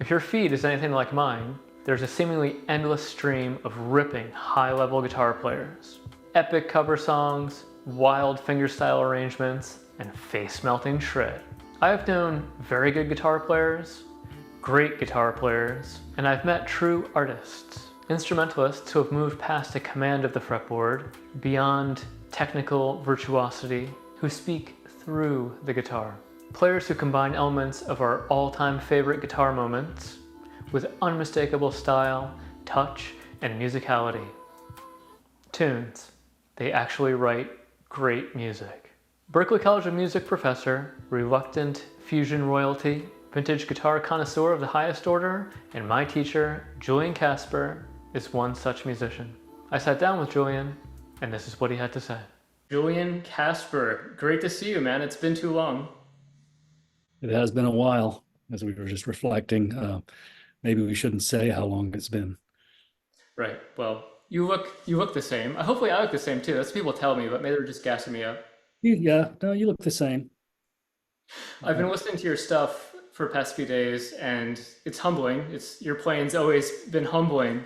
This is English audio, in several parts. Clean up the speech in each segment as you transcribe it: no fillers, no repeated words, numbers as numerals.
If your feed is anything like mine, there's a seemingly endless stream of ripping, high-level guitar players. Epic cover songs, wild fingerstyle arrangements, and face-melting shred. I've known very good guitar players, great guitar players, and I've met true artists. Instrumentalists who have moved past a command of the fretboard, beyond technical virtuosity, who speak through the guitar. Players who combine elements of our all-time favorite guitar moments with unmistakable style, touch, and musicality. Tunes. They actually write great music. Berklee College of Music professor, reluctant fusion royalty, vintage guitar connoisseur of the highest order, and my teacher, Julien Kasper, is one such musician. I sat down with Julien, and this is what he had to say. Julien Kasper, great to see you, man. It's been too long. It has been a while, as we were just reflecting. Maybe we shouldn't say how long it's been. Right. Well, you look the same. Hopefully, I look the same too. That's what people tell me, but maybe they're just gassing me up. Yeah, no, you look the same. I've been listening to your stuff for the past few days, and it's humbling. Your playing's always been humbling.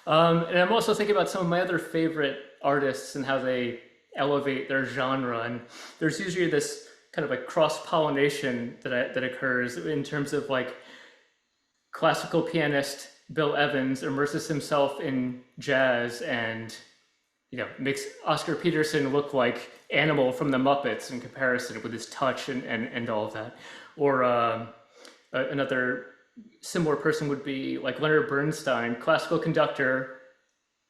And I'm also thinking about some of my other favorite artists and how they elevate their genre. And there's usually this kind of like cross-pollination that occurs in terms of like classical pianist Bill Evans immerses himself in jazz and makes Oscar Peterson look like Animal from the Muppets in comparison with his touch and all of that. Or another similar person would be like Leonard Bernstein, classical conductor,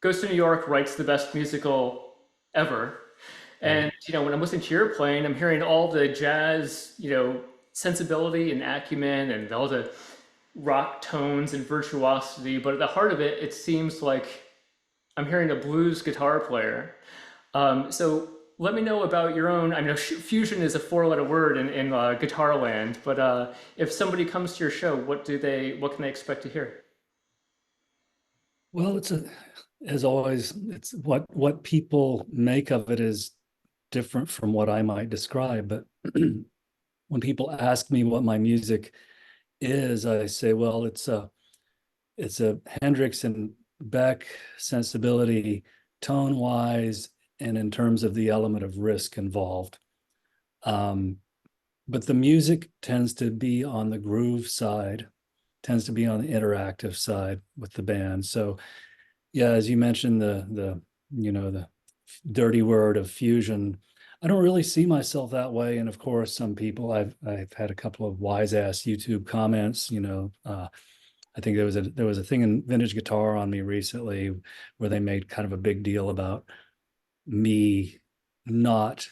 goes to New York, writes the best musical ever. And when I'm listening to your playing, I'm hearing all the jazz, sensibility and acumen and all the rock tones and virtuosity. But at the heart of it, it seems like I'm hearing a blues guitar player. So let me know about your own. I know fusion is a four-letter word in guitar land, but if somebody comes to your show, what can they expect to hear? Well, as always, it's what people make of it is different from what I might describe. But when people ask me what my music is, I say, well, it's a Hendrix and Beck sensibility, tone wise, and in terms of the element of risk involved. But the music tends to be on the groove side, tends to be on the interactive side with the band. So yeah, as you mentioned, the dirty word of fusion, I don't really see myself that way. And of course, some people, I've had a couple of wise ass YouTube comments. I think there was a thing in Vintage Guitar on me recently where they made kind of a big deal about me not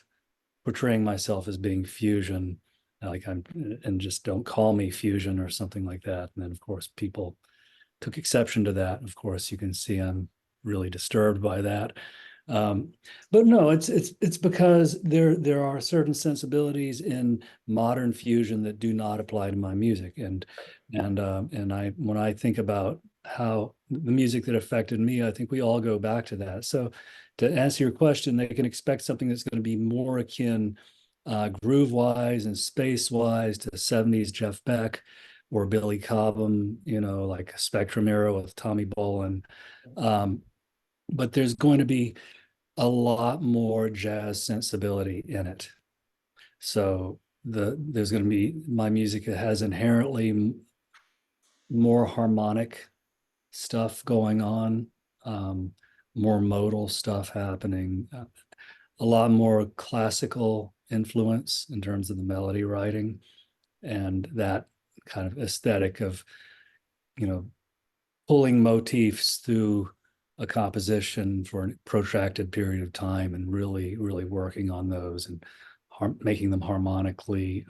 portraying myself as being fusion, and just don't call me fusion or something like that. And then of course people took exception to that. Of course, you can see I'm really disturbed by that. But no, it's because there are certain sensibilities in modern fusion that do not apply to my music, and I when I think about how the music that affected me, I think we all go back to that. So to answer your question, they can expect something that's going to be more akin groove wise and space wise to 70s Jeff Beck or Billy Cobham, like a Spectrum era with Tommy Bolin. But there's going to be a lot more jazz sensibility in it. So there's going to be my music that has inherently more harmonic stuff going on, more modal stuff happening, a lot more classical influence in terms of the melody writing, and that kind of aesthetic of pulling motifs through a composition for a protracted period of time and really working on those and making them harmonically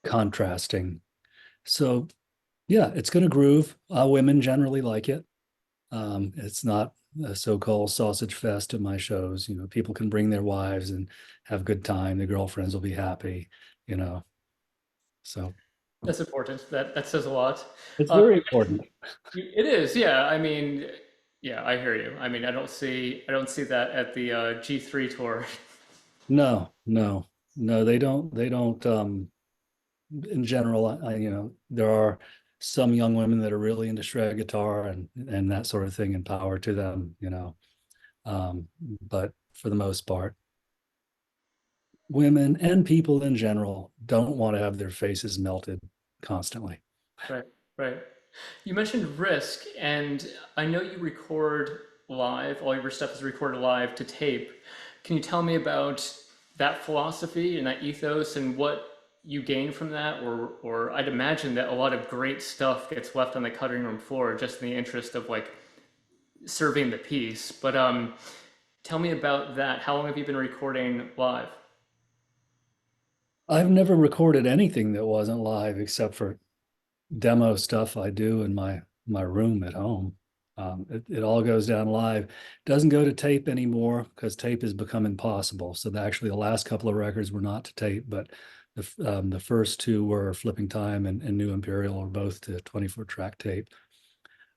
contrasting. So yeah, it's going to groove. Women generally like it. It's not a so-called sausage fest at my shows. People can bring their wives and have a good time. The girlfriends will be happy. So That's important. That says a lot. it's very important. It is, yeah. I mean, yeah, I hear you. I mean, I don't see that at the G3 tour. No, no, no. They don't. in general, there are some young women that are really into shred guitar and that sort of thing, and power to them, but for the most part, women and people in general don't want to have their faces melted constantly. Right, right. You mentioned Risk, and I know you record live. All your stuff is recorded live to tape. Can you tell me about that philosophy and that ethos and what you gain from that? Or I'd imagine that a lot of great stuff gets left on the cutting room floor just in the interest of like serving the piece. But tell me about that. How long have you been recording live? I've never recorded anything that wasn't live except for demo stuff I do in my room at home. It all goes down live. Doesn't go to tape anymore because tape has become impossible. So actually, the last couple of records were not to tape, but the first two were Flipping Time and New Imperial, are both to 24-track tape.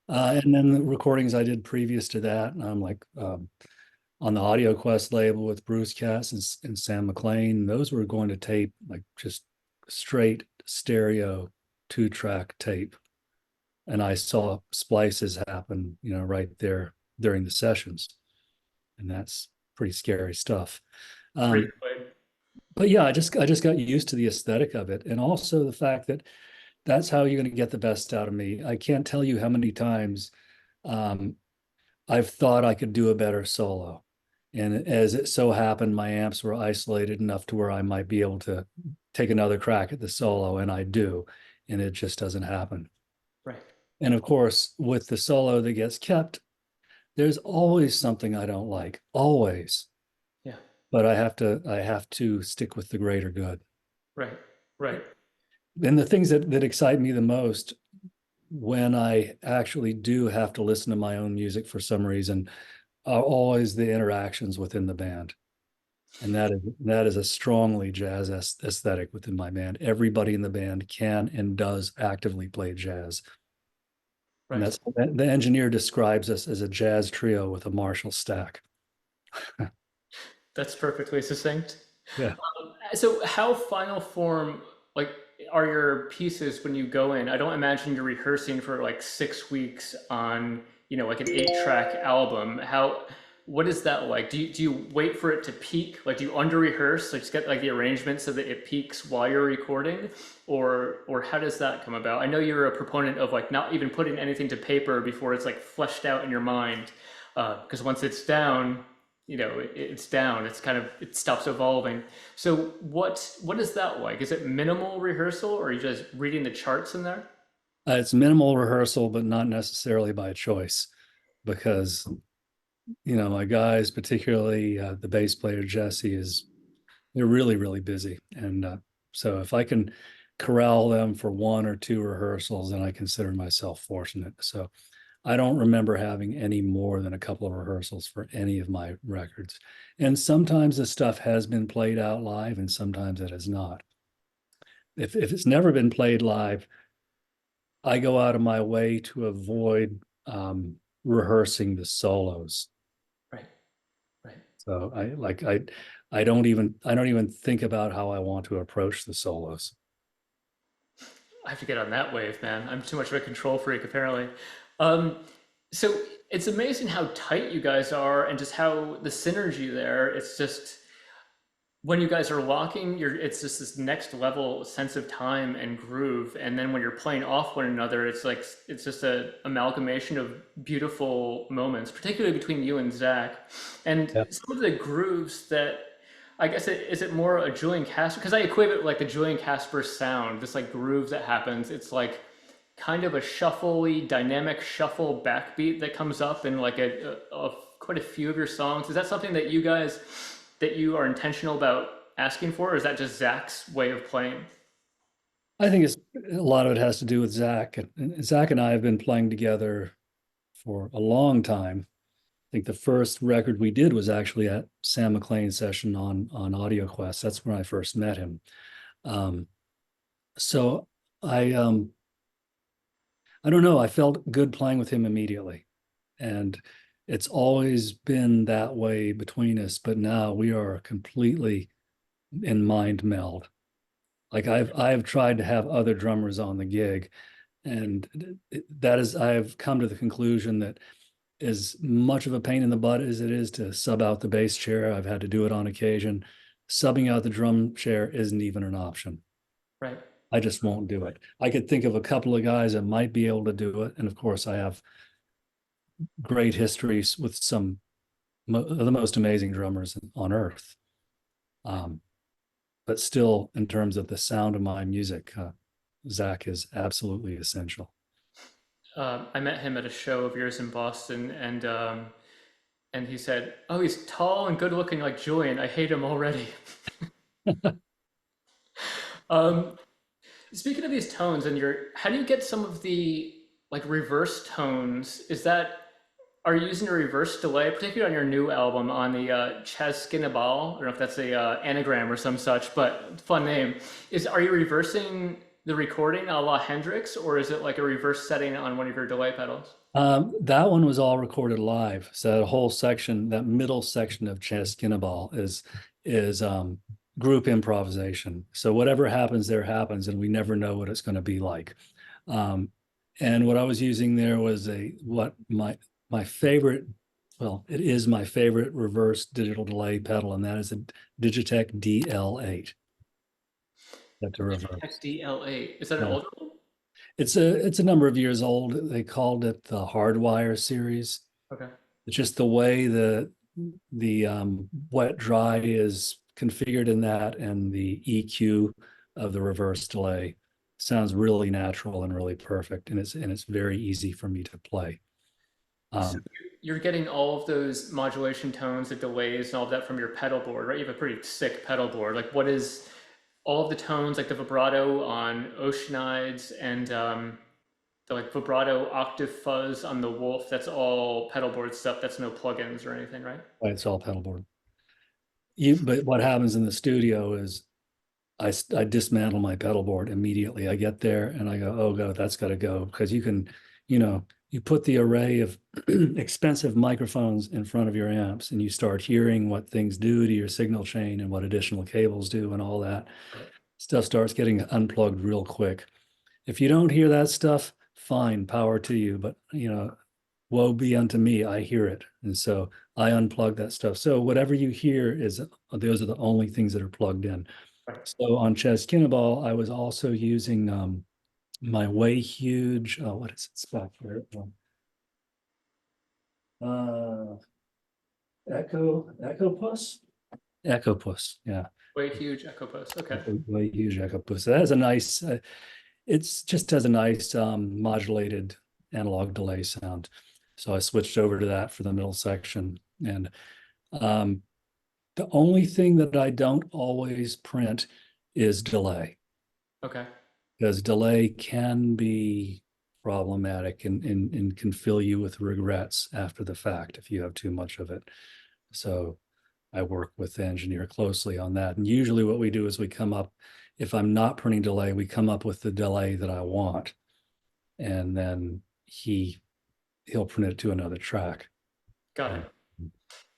And then the recordings I did previous to that, I'm like on the Audio Quest label with Bruce Cass and Sam McLean, those were going to tape, like just straight stereo 2-track tape. And I saw splices happen, right there during the sessions. And that's pretty scary stuff. Great. But yeah, I just got used to the aesthetic of it. And also the fact that that's how you're going to get the best out of me. I can't tell you how many times um, I've thought I could do a better solo. And as it so happened, my amps were isolated enough to where I might be able to take another crack at the solo, and I do. And it just doesn't happen. Right. And of course, with the solo that gets kept, there's always something I don't like, always. Yeah. But I have to stick with the greater good. Right. Right. And the things that excite me the most when I actually do have to listen to my own music for some reason are always the interactions within the band. And that is a strongly jazz aesthetic within my band. Everybody in the band can and does actively play jazz. And Right. that's the engineer describes us as a jazz trio with a Marshall stack. That's perfectly succinct. Yeah. So how final form like are your pieces when you go in? I don't imagine you're rehearsing for like 6 weeks on, like an 8-track album. What is that like? Do you wait for it to peak? Like do you under rehearse? Like just get like the arrangement so that it peaks while you're recording? Or how does that come about? I know you're a proponent of like not even putting anything to paper before it's like fleshed out in your mind. Because once it's down, it's down. It stops evolving. So what is that like? Is it minimal rehearsal, or are you just reading the charts in there? It's minimal rehearsal, but not necessarily by choice, because my guys, particularly the bass player Jesse, they're really really busy, and so if I can corral them for one or two rehearsals, then I consider myself fortunate. So I don't remember having any more than a couple of rehearsals for any of my records. And sometimes the stuff has been played out live and sometimes it has not. If it's never been played live, I go out of my way to avoid rehearsing the solos. Right, right. So I don't even think about how I want to approach the solos. I have to get on that wave, man. I'm too much of a control freak, apparently. Um, so it's amazing how tight you guys are and just how the synergy there. It's just when you guys are locking, it's just this next level sense of time and groove. And then when you're playing off one another, it's like it's just a amalgamation of beautiful moments, particularly between you and Zach. And Yeah. some of the grooves that I guess is it more a Julian Casper? Because I equate it with, like the Julian Casper sound, this like groove that happens. It's like kind of a shuffly, dynamic shuffle backbeat that comes up in like quite a few of your songs. Is that something that you are intentional about asking for, or is that just Zach's way of playing? I think a lot of it has to do with Zach. And Zach and I have been playing together for a long time. I think the first record we did was actually at Sam McLean's session on Audio Quest. That's when I first met him. Um, so I don't know. I felt good playing with him immediately, and it's always been that way between us. But now we are completely in mind meld. Like I've tried to have other drummers on the gig, and that is I've come to the conclusion that as much of a pain in the butt as it is to sub out the bass chair, I've had to do it on occasion. Subbing out the drum chair isn't even an option. Right. I just won't do it. I could think of a couple of guys that might be able to do it, and of course, I have great histories with some of the most amazing drummers on earth. Um, but still, in terms of the sound of my music, Zach is absolutely essential. I met him at a show of yours in Boston, and he said, "Oh, he's tall and good looking like Julian. I hate him already." Um, Speaking of these tones, and how do you get some of the like reverse tones? Are you using a reverse delay, particularly on your new album on the Chaskinabal? I don't know if that's a anagram or some such, but fun name. Are you reversing the recording a la Hendrix, or is it like a reverse setting on one of your delay pedals? That one was all recorded live. So that whole section, that middle section of Chaskinabal is group improvisation. So whatever happens there happens, and we never know what it's going to be like. Um, and what I was using there was what my favorite, well, it is my favorite reverse digital delay pedal, and that is a Digitech DL8. That's a reverse. DL8. Is that an Yeah. older one? It's a number of years old. They called it the Hardwire series. Okay. It's just the way the wet dry is configured in that, and the EQ of the reverse delay sounds really natural and really perfect, and it's very easy for me to play. So Um, you're getting all of those modulation tones, the delays, and all of that from your pedal board, right? You have a pretty sick pedal board. Like, what is all of the tones, like the vibrato on Oceanides and the like vibrato octave fuzz on the Wolf? That's all pedal board stuff. That's no plugins or anything, right? it's all pedal board. But what happens in the studio is I dismantle my pedal board immediately. I get there and I go, oh God, that's got to go, because you put the array of expensive microphones in front of your amps, and you start hearing what things do to your signal chain and what additional cables do and all that. Right. Stuff starts getting unplugged real quick. If you don't hear that stuff, fine, power to you. But woe be unto me, I hear it. And so I unplug that stuff. So whatever you hear those are the only things that are plugged in. Right. So on Chess Kinnaball, I was also using my way huge, what is it back here? Uh, Echo Puss? Echo Puss, yeah. Way huge Echo Post. Okay. Way huge Echo Puss. So that has a nice, it's just has a nice modulated analog delay sound. So I switched over to that for the middle section. And um, the only thing that I don't always print is delay, Okay. because delay can be problematic and can fill you with regrets after the fact if you have too much of it. So I work with the engineer closely on that. And usually what we do is if I'm not printing delay, we come up with the delay that I want. And then he'll print it to another track. Got Um, it.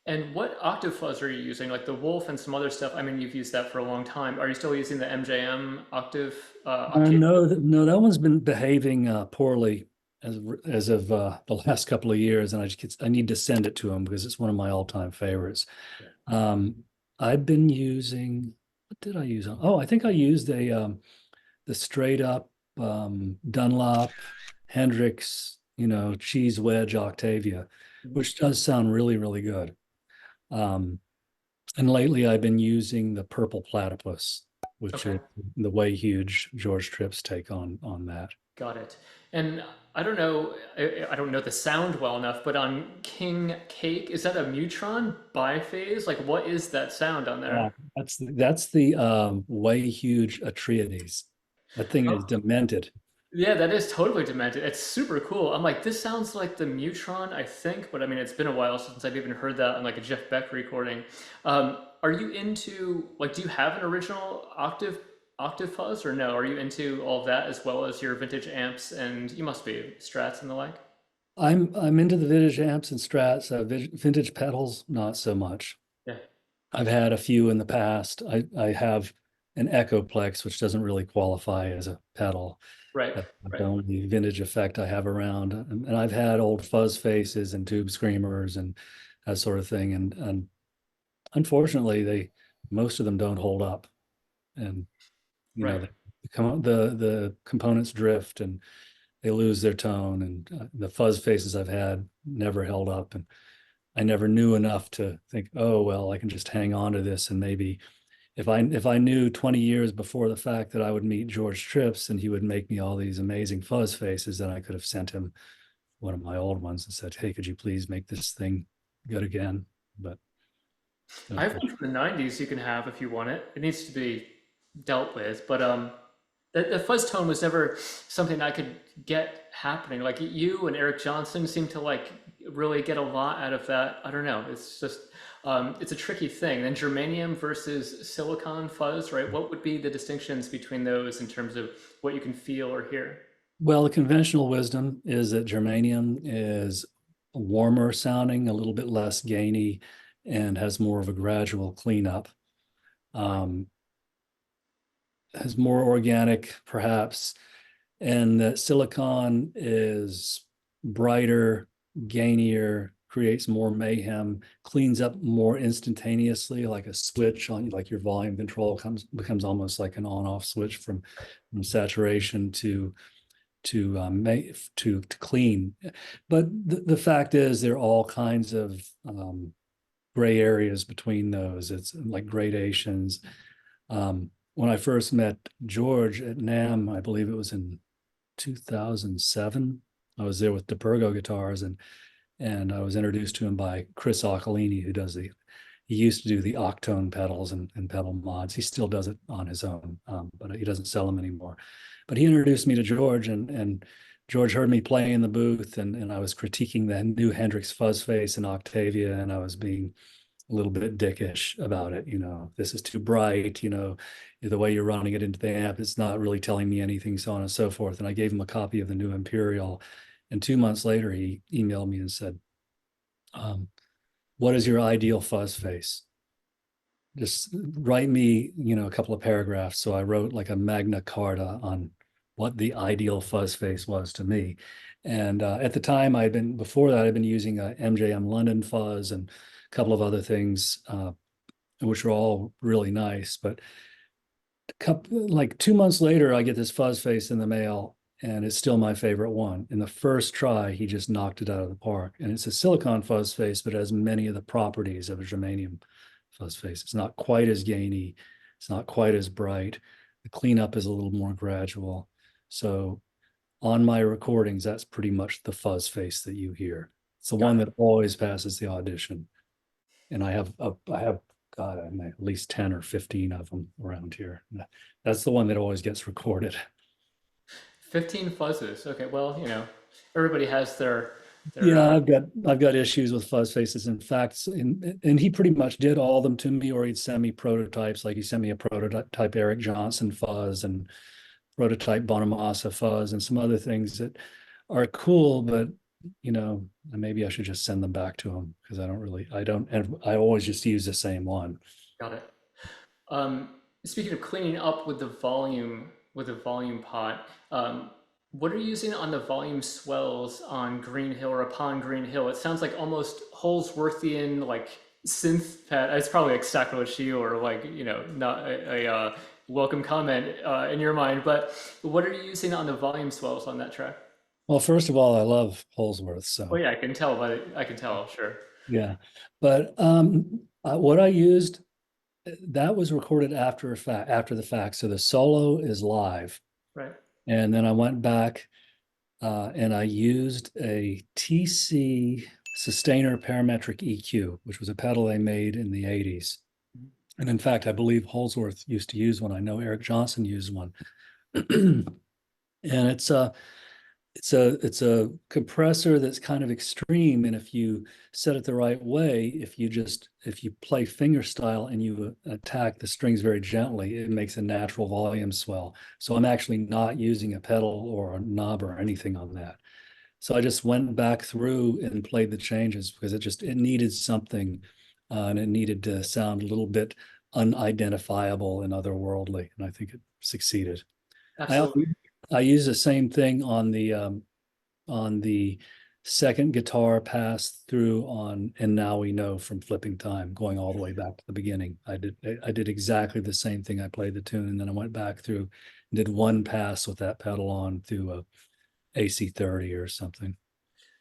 And what octave fuzz are you using? Like the Wolf and some other stuff. I mean, you've used that for a long time. Are you still using the MJM octave? no, no, that one's been behaving poorly as of the last couple of years, and I need to send it to him because it's one of my all-time favorites. I've been using, what did I use? Oh, I think I used the straight up Dunlop Hendrix, cheese wedge Octavia, which does sound really, really good. And lately I've been using the Purple Platypus, which Okay. is the way huge George Tripp's take on that. Got it. And I don't know the sound well enough, but on King Cake, is that a Mutron biphase? Like, what is that sound on Yeah, there? that's the way huge Atreides. That thing is Oh, demented. yeah, that is totally demented. It's super cool. I'm like, this sounds like the Mutron, I think, but I mean, it's been a while since I've even heard that on like a Jeff Beck recording. Are you into like, do you have an original octave fuzz or no? Are you into all of that as well as your vintage amps and you must be Strats and the like? I'm into the vintage amps and Strats. Vintage pedals, not so much. Yeah. I've had a few in the past. I have an Echoplex, which doesn't really qualify as a pedal. Right, That's the right. only vintage effect I have around. And I've had old fuzz faces and tube screamers and that sort of thing. And unfortunately, most of them don't hold up. And you know, Right. the components drift and they lose their tone. And the fuzz faces I've had never held up. And I never knew enough to think, oh well, I can just hang on to this, and maybe if I knew 20 years before the fact that I would meet George Trips and he would make me all these amazing fuzz faces, then I could have sent him one of my old ones and said, hey, could you please make this thing good again? But I have one from the '90s you can have if you want it. It needs to be dealt with, but the fuzz tone was never something I could get happening. Like you and Eric Johnson seem to like really get a lot out of that. I don't know. It's just it's a tricky thing. Then germanium versus silicon fuzz, right? What would be the distinctions between those in terms of what you can feel or hear? well, the conventional wisdom is that germanium is warmer sounding, a little bit less gainy, and has more of a gradual cleanup. Um, has more organic, perhaps, and that silicon is brighter, gainier, creates more mayhem, cleans up more instantaneously, like a switch on, like your volume control becomes almost like an on-off switch from saturation to clean. But the fact is, there are all kinds of gray areas between those. It's like gradations. When I first met George at NAMM, I believe it was in 2007. I was there with DePergo guitars, and I was introduced to him by Chris Occolini, who does he used to do the Octone pedals and pedal mods. He still does it on his own, but he doesn't sell them anymore. But he introduced me to George, and George heard me play in the booth, and I was critiquing the new Hendrix fuzz face and Octavia, and I was being a little bit dickish about it. This is too bright, the way you're running it into the amp, it's not really telling me anything, so on and so forth. And I gave him a copy of the new Imperial. And 2 months later, he emailed me and said, what is your ideal fuzz face? Just write me, a couple of paragraphs. So I wrote like a Magna Carta on what the ideal fuzz face was to me. And at the time, before that, I'd been using a MJM London fuzz and a couple of other things, which were all really nice. But like 2 months later, I get this fuzz face in the mail, and it's still my favorite one. In the first try, he just knocked it out of the park. And it's a silicon fuzz face, but it has many of the properties of a germanium fuzz face. It's not quite as gainy. It's not quite as bright. The cleanup is a little more gradual. So on my recordings, that's pretty much the fuzz face that you hear. It's the one that always passes the audition. And I have God, I at least 10 or 15 of them around here. That's the one that always gets recorded. 15 fuzzes. Okay, well, everybody has their Yeah, I've got issues with fuzz faces. In fact, and he pretty much did all of them to me, or he'd send me prototypes. Like he sent me a prototype Eric Johnson fuzz and prototype Bonamassa fuzz and some other things that are cool, but maybe I should just send them back to him because I always just use the same one. got it. Um, Speaking of cleaning up with the volume pot, what are you using on the volume swells on Green Hill or upon Green Hill? It sounds like almost Holsworthian, like synth pad. It's probably like sacrilege to you, or like not a welcome comment in your mind. But what are you using on the volume swells on that track? Well, first of all, I love Holsworth, Oh so yeah, I can tell, but I can tell, sure. yeah. But what I used, that was recorded after the fact. So the solo is live. Right. And then I went back and I used a TC Sustainer Parametric EQ, which was a pedal they made in the 80s. And in fact, I believe Holsworth used to use one. I know Eric Johnson used one. And it's a compressor that's kind of extreme, and if you set it the right way, if you play fingerstyle and you attack the strings very gently, it makes a natural volume swell. So I'm actually not using a pedal or a knob or anything on that. So I just went back through and played the changes because it needed something, and it needed to sound a little bit unidentifiable and otherworldly, and I think it succeeded. I Absolutely. I use the same thing on the second guitar pass through on And Now We Know from Flipping Time, going all the way back to the beginning. I did exactly the same thing. I played the tune and then I went back through and did one pass with that pedal on through a AC30 or something.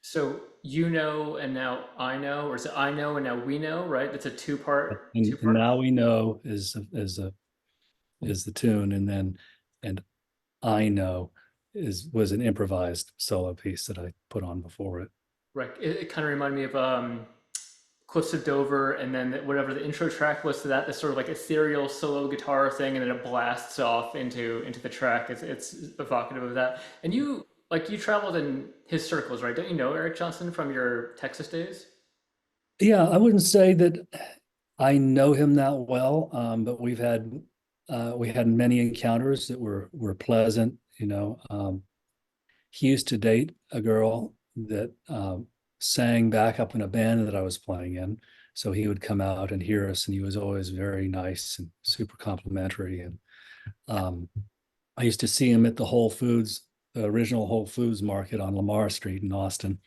So you know, and now I know, or is it I know and now we know, right? That's a two And part. Now We Know is the tune, and then and I Know is was an improvised solo piece that I put on before it. Right. It kind of reminded me of Cliffs of Dover, and then whatever the intro track was to that, this sort of like ethereal solo guitar thing, and then it blasts off into the track. It's evocative of that. And you traveled in his circles, right? Don't you know Eric Johnson from your Texas days? Yeah, I wouldn't say that I know him that well, but we had many encounters that were pleasant. He used to date a girl that sang backup in a band that I was playing in. So he would come out and hear us, and he was always very nice and super complimentary. And um, I used to see him at the original Whole Foods market on Lamar Street in Austin.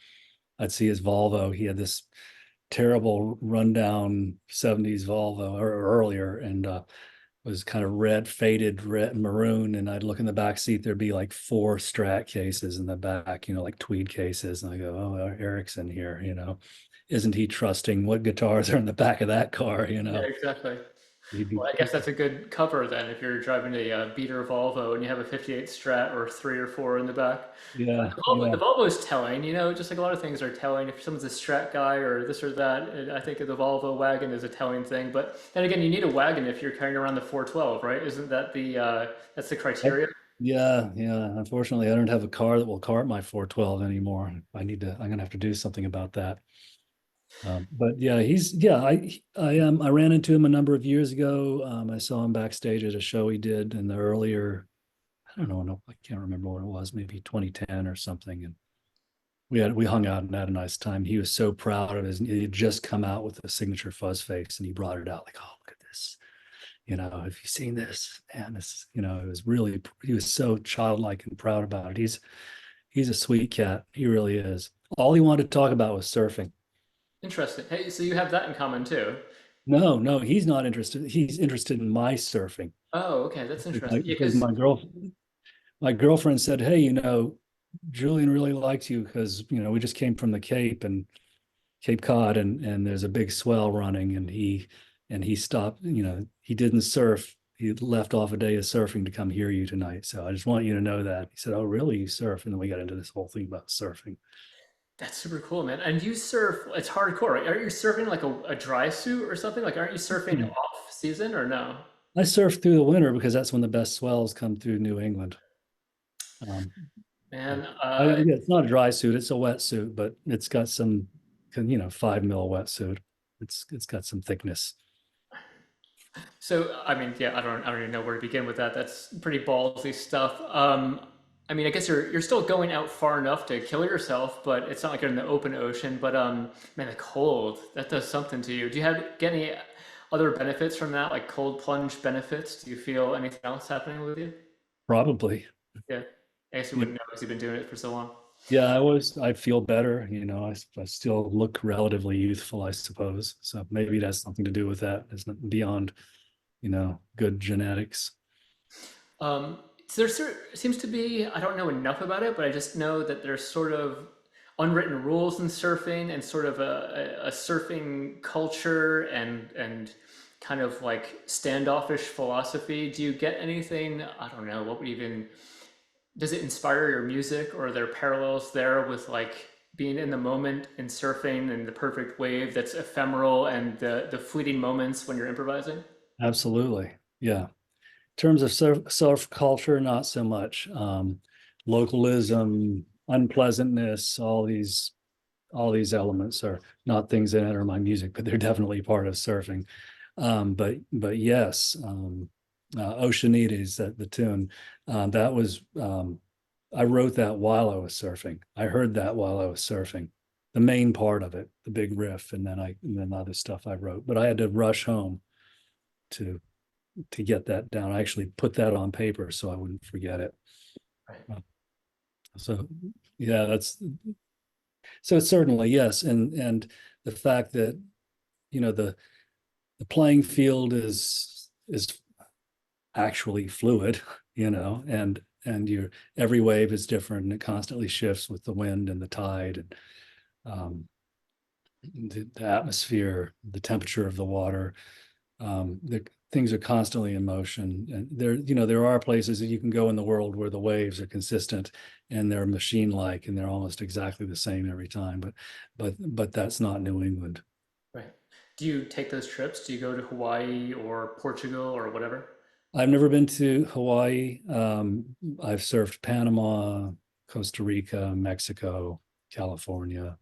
I'd see his Volvo. He had this terrible rundown 70s Volvo or earlier, and was kind of faded red maroon. And I'd look in the back seat, there'd be like 4 Strat cases in the back, like tweed cases. And I go, oh, Eric's in here, Isn't he trusting what guitars are in the back of that car, Yeah, exactly. He'd be, Well, I guess that's a good cover then if you're driving a beater Volvo and you have a 58 Strat or 3 or 4 in the back. yeah, The yeah. Volvo is telling, just like a lot of things are telling. If someone's a Strat guy or this or that, I think the Volvo wagon is a telling thing. But then again, you need a wagon if you're carrying around the 412, right? Isn't that that's the criteria? Yeah, yeah. Unfortunately, I don't have a car that will cart my 412 anymore. I'm gonna have to do something about that. But yeah, I ran into him a number of years ago. I saw him backstage at a show he did in the earlier, I don't know, no, I can't remember what it was, maybe 2010 or something. And we hung out and had a nice time. He was so proud of he had just come out with a signature fuzz face, and he brought it out like, oh, look at this. Have you seen this? Man, it was really, he was so childlike and proud about it. He's a sweet cat. He really is. All he wanted to talk about was surfing. Interesting. Hey, so you have that in common too. No, no, he's not interested. He's interested in my surfing. Oh, okay, that's interesting. Yeah, Because because my girlfriend said, hey, Julian really likes you because, we just came from the Cape and Cape Cod, and there's a big swell running, and he stopped, he didn't surf. He left off a day of surfing to come hear you tonight. So I just want you to know that. He said, oh, really? You surf? And then we got into this whole thing about surfing. that's super cool, man. And you surf, it's hardcore, right? Are you surfing like a dry suit or something? Like, aren't you surfing off season or no? I surf through the winter because that's when the best swells come through New England. Um, Man, yeah, it's not a dry suit; it's a wetsuit, but it's got some, 5 mil wetsuit. It's got some thickness. so I mean, yeah, I don't even know where to begin with that. That's pretty ballsy stuff. I mean, I guess you're still going out far enough to kill yourself, but it's not like you're in the open ocean. But man, the cold, that does something to you. Do you get any other benefits from that, like cold plunge benefits? Do you feel anything else happening with you? Probably. Yeah, I guess you Yeah, wouldn't know because you've been doing it for so long. yeah. I feel better. I still look relatively youthful, I suppose. So maybe that's something to do with that. It's not beyond, good genetics. So seems to be, I don't know enough about it, but I just know that there's sort of unwritten rules in surfing and sort of a surfing culture and kind of like standoffish philosophy. Do you get anything? I don't know. What would even, does it inspire your music or are there parallels there with like being in the moment in surfing and the perfect wave that's ephemeral and the fleeting moments when you're improvising? Absolutely. Yeah. In terms of surf culture, not so much. Localism, unpleasantness, all these elements are not things that enter my music, but they're definitely part of surfing. But yes, Oceanides, that the tune, that was I wrote that while I was surfing. I heard that while I was surfing, the main part of it, the big riff, and then other stuff I wrote. But I had to rush home to get that down. I actually put that on paper so I wouldn't forget it. Right. So yeah, that's so certainly yes, and the fact that the playing field is actually fluid, and your every wave is different and it constantly shifts with the wind and the tide and the atmosphere, the temperature of the water. The things are constantly in motion, and there are places that you can go in the world where the waves are consistent and they're machine-like and they're almost exactly the same every time. But that's not New England. Right. Do you take those trips? Do you go to Hawaii or Portugal or whatever? I've never been to Hawaii. I've surfed Panama, Costa Rica, Mexico, California.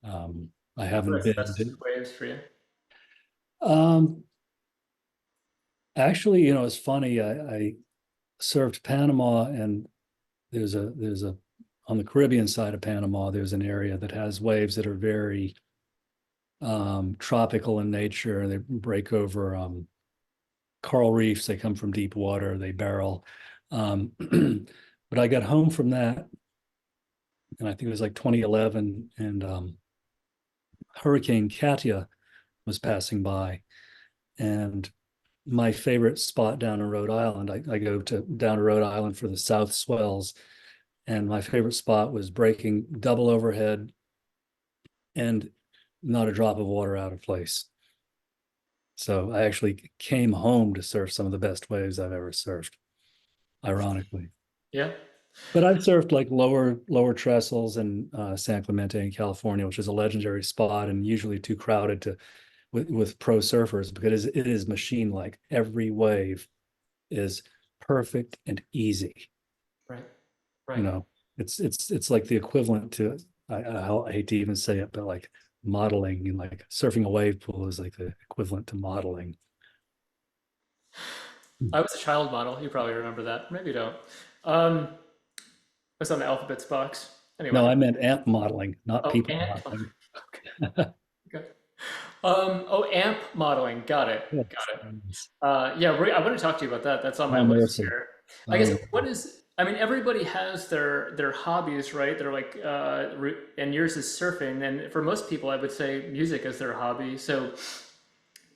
I I feel haven't that's the been best to, waves for you. um, actually, it's funny. I surfed Panama, and there's a on the Caribbean side of Panama, there's an area that has waves that are very tropical in nature. They break over coral reefs. They come from deep water. They barrel. But I got home from that, and I think it was like 2011, and Hurricane Katia was passing by, and my favorite spot down in Rhode Island. I go down to Rhode Island for the South Swells, and my favorite spot was breaking double overhead and not a drop of water out of place. So I actually came home to surf some of the best waves I've ever surfed, ironically. Yeah. But I've surfed like lower trestles in San Clemente in California, which is a legendary spot and usually too crowded to with pro surfers because it is machine like. Every wave is perfect and easy. Right. You Right. know, it's like the equivalent to I hate to even say it, but like modeling and like surfing a wave pool is like the equivalent to modeling. I was a child model. You probably remember that. Maybe you don't. I was on the alphabets box. No, Anyway. I meant amp modeling, not Oh, people amp. modeling. Okay. Oh, amp modeling. Got it. Yes. Got it. Yeah, I want to talk to you about that. That's on my Oh, list mercy. here. I Oh, guess mercy. what is, I mean, everybody has their hobbies, right? They're like, and yours is surfing. And for most people, I would say music is their hobby. So,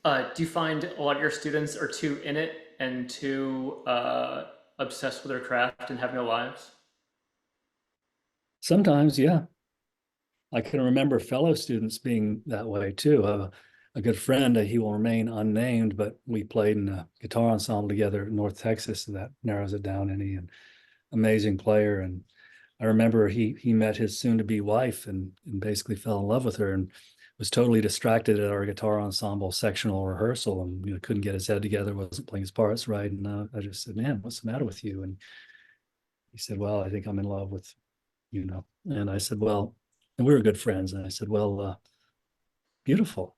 do you find a lot of your students are too in it and too obsessed with their craft and have no lives? Sometimes, yeah. I can remember fellow students being that way too. A good friend, he will remain unnamed, but we played in a guitar ensemble together in North Texas, and that narrows it down any and amazing player. And I remember he met his soon-to-be wife and basically fell in love with her and was totally distracted at our guitar ensemble sectional rehearsal and couldn't get his head together, wasn't playing his parts right. And I just said, "Man, what's the matter with you?" And he said, "Well, I think I'm in love with." And I said, "Well," and we were good friends. And I said, "Well, beautiful."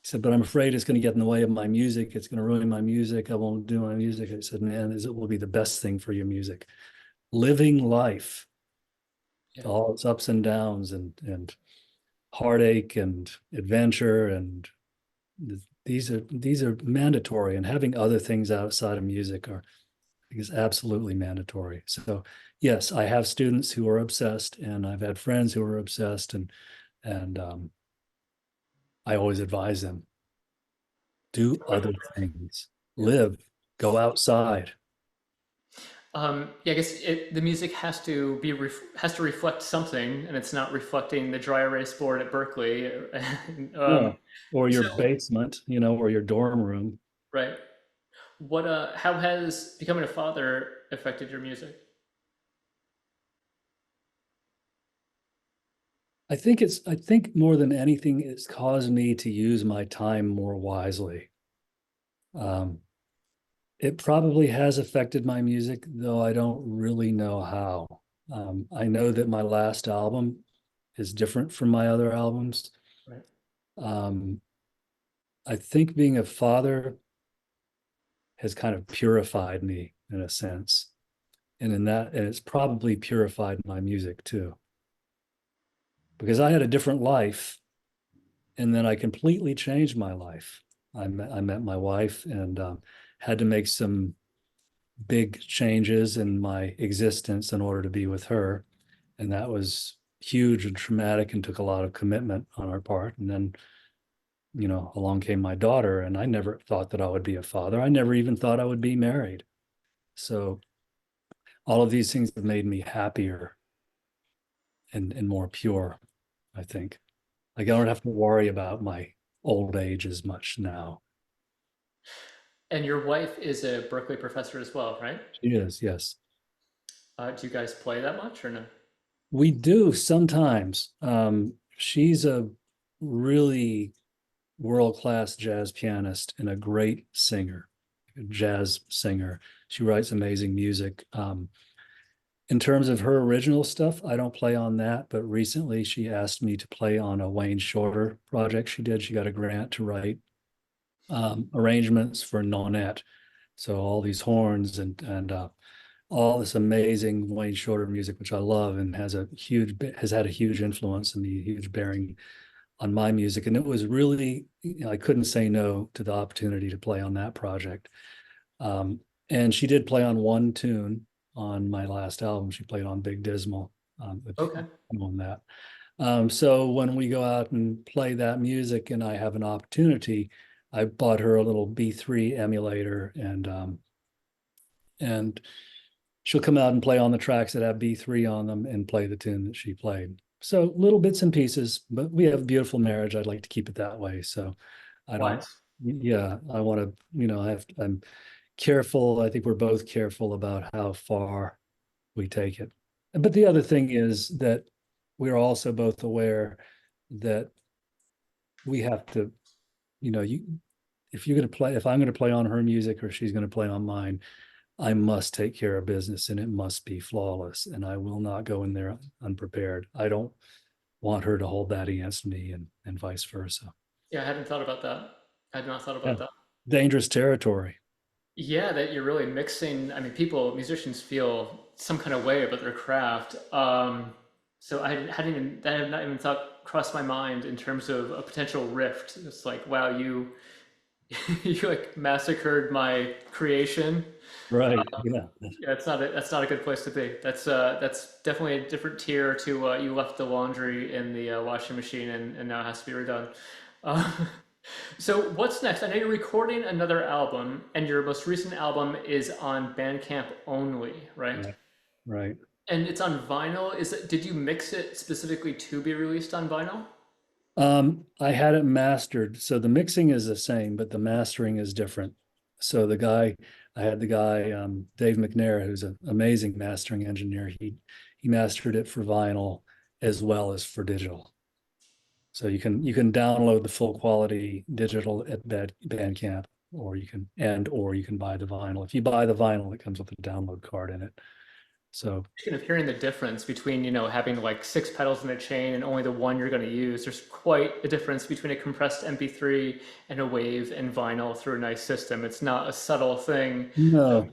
He said, "But I'm afraid it's going to get in the way of my music. It's going to ruin my music. I won't do my music." I said, "Man, it will be the best thing for your music. Living life, Yeah. all its ups and downs and heartache and adventure, and these are mandatory. And having other things outside of music is absolutely mandatory." So yes, I have students who are obsessed, and I've had friends who are obsessed, and I always advise them, do other things, Yeah. live, go outside. Yeah, I guess the music has to reflect something, and it's not reflecting the dry erase board at Berkeley. Yeah. um, Or your so, basement, or your dorm room. right. How has becoming a father affected your music? I think more than anything, it's caused me to use my time more wisely. Um, it probably has affected my music, though I don't really know how. I know that my last album is different from my other albums. Right. Um, I think being a father has kind of purified me in a sense. And it's probably purified my music too. Because I had a different life and then I completely changed my life. I met my wife and had to make some big changes in my existence in order to be with her. And that was huge and traumatic and took a lot of commitment on our part. And then, along came my daughter, and I never thought that I would be a father. I never even thought I would be married. So all of these things have made me happier and more pure, I think. Like I don't have to worry about my old age as much now. And your wife is a Berklee professor as well, right? She is, yes. Do you guys play that much or no? We do sometimes. She's a really world-class jazz pianist and a great singer, a jazz singer. She writes amazing music. In terms of her original stuff, I don't play on that, but recently she asked me to play on a Wayne Shorter project she did. She got a grant to write arrangements for Nonette. So all these horns and all this amazing Wayne Shorter music, which I love and has had a huge influence and a huge bearing on my music. And it was really, I couldn't say no to the opportunity to play on that project. And she did play on one tune on my last album. She played on Big Dismal, Okay. on that. So when we go out and play that music and I have an opportunity, I bought her a little B3 emulator and she'll come out and play on the tracks that have B3 on them and play the tune that she played. So little bits and pieces, but we have a beautiful marriage. I'd like to keep it that way. So I don't, What? yeah, I want to, I'm careful. I think we're both careful about how far we take it. But the other thing is that we're also both aware that we have to, you if you're going to play, if I'm going to play on her music or she's going to play on mine, I must take care of business and it must be flawless. And I will not go in there unprepared. I don't want her to hold that against me and vice versa. Yeah, I hadn't thought about that. I had not thought Yeah. about that. Dangerous territory. Yeah, that you're really mixing. I mean, people, musicians feel some kind of way about their craft. So I hadn't even, that had not even thought crossed my mind in terms of a potential rift. It's like, wow, you you like massacred my creation. Right. Yeah. Yeah, that's not a good place to be. That's definitely a different tier to you left the laundry in the washing machine and now it has to be redone. Uh, so what's next? I know you're recording another album, and your most recent album is on Bandcamp only, right? Right. Right. And it's on vinyl. Did you mix it specifically to be released on vinyl? I had it mastered. So the mixing is the same, but the mastering is different. So I had the guy, Dave McNair, who's an amazing mastering engineer. He mastered it for vinyl as well as for digital. So you can download the full quality digital at Bandcamp, or you can buy the vinyl. If you buy the vinyl, it comes with a download card in it. So Kind of hearing the difference between, having like six pedals in a chain and only the one you're going to use. There's quite a difference between a compressed MP3 and a wave and vinyl through a nice system. It's not a subtle thing. no,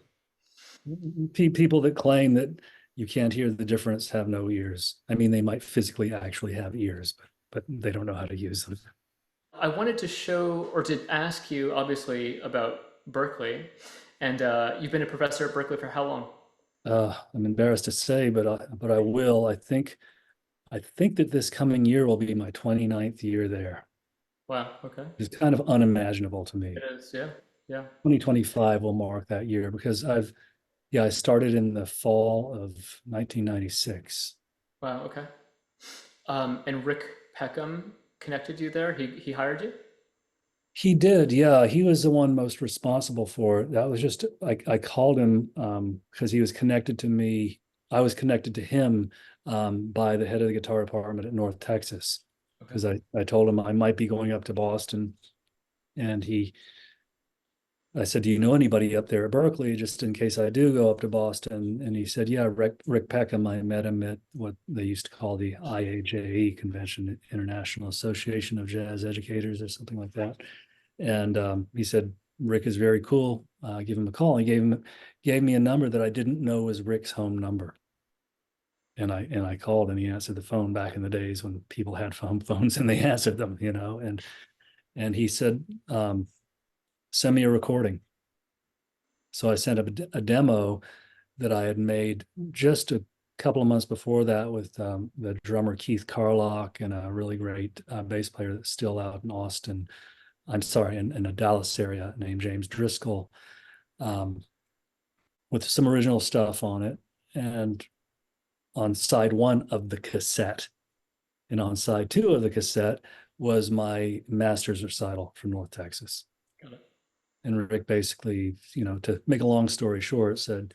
people that claim that you can't hear the difference have no ears. I mean, they might physically actually have ears, but they don't know how to use them. I wanted to show or to ask you, obviously, about Berklee. And you've been a professor at Berklee for how long? I'm embarrassed to say, but I will. I think that this coming year will be my 29th year there. Wow. Okay. It's kind of unimaginable to It me. is. Yeah. Yeah. 2025 will mark that year because I started in the fall of 1996. Wow. Okay. And Rick Peckham connected you there. He hired you. He did, yeah. He was the one most responsible for it. That was just I called him because he was connected to me. I was connected to him by the head of the guitar department at North Texas Okay. because I told him I might be going up to Boston, and I said, "Do you know anybody up there at Berklee, just in case I do go up to Boston?" And he said, "Yeah, Rick Peckham. I met him at what they used to call the IAJE convention, International Association of Jazz Educators, or something like that." And he said, "Rick is very cool. Give him a call." He gave me a number that I didn't know was Rick's home number. And I called and he answered the phone back in the days when people had phones and they answered them, and he said, send me a recording. So I sent a demo that I had made just a couple of months before that with the drummer Keith Carlock and a really great bass player that's still out in Austin. I'm sorry, in the Dallas area named James Driscoll, with some original stuff on it. And on side one of the cassette, and on side two of the cassette was my master's recital from North Texas. Got it. And Rick basically, to make a long story short, said,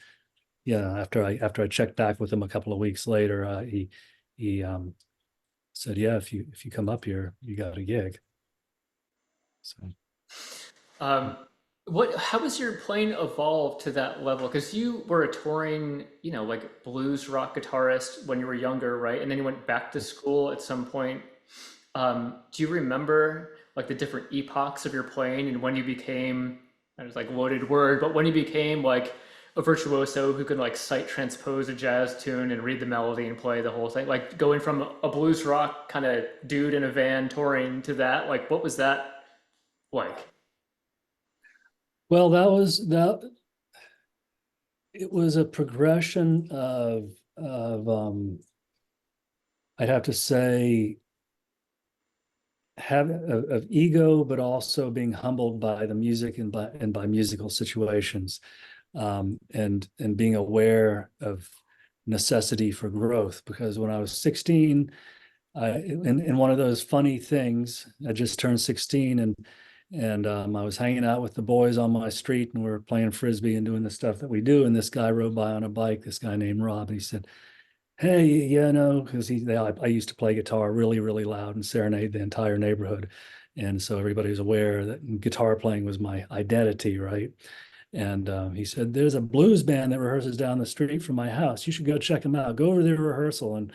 yeah, after I checked back with him a couple of weeks later, he said, yeah, if you come up here, you got a gig. So Um, how has your playing evolved to that level? Because you were a touring, like blues rock guitarist when you were younger, right? And then you went back to school at some point. Do you remember like the different epochs of your playing and when you became, that was like a loaded word, but when you became like a virtuoso who could like sight transpose a jazz tune and read the melody and play the whole thing, like going from a blues rock kind of dude in a van touring to that, like what was that like? well, that it was a progression of I'd have to say of ego, but also being humbled by the music and by musical situations, and being aware of necessity for growth. Because when I was 16, in one of those funny things, I just turned 16, and I was hanging out with the boys on my street, and we were playing frisbee and doing the stuff that we do. And this guy rode by on a bike, this guy named Rob, and he said, hey, yeah, no, because I used to play guitar really, really loud and serenade the entire neighborhood. And so everybody was aware that guitar playing was my identity, right? And he said, there's a blues band that rehearses down the street from my house. You should go check them out. Go over their rehearsal and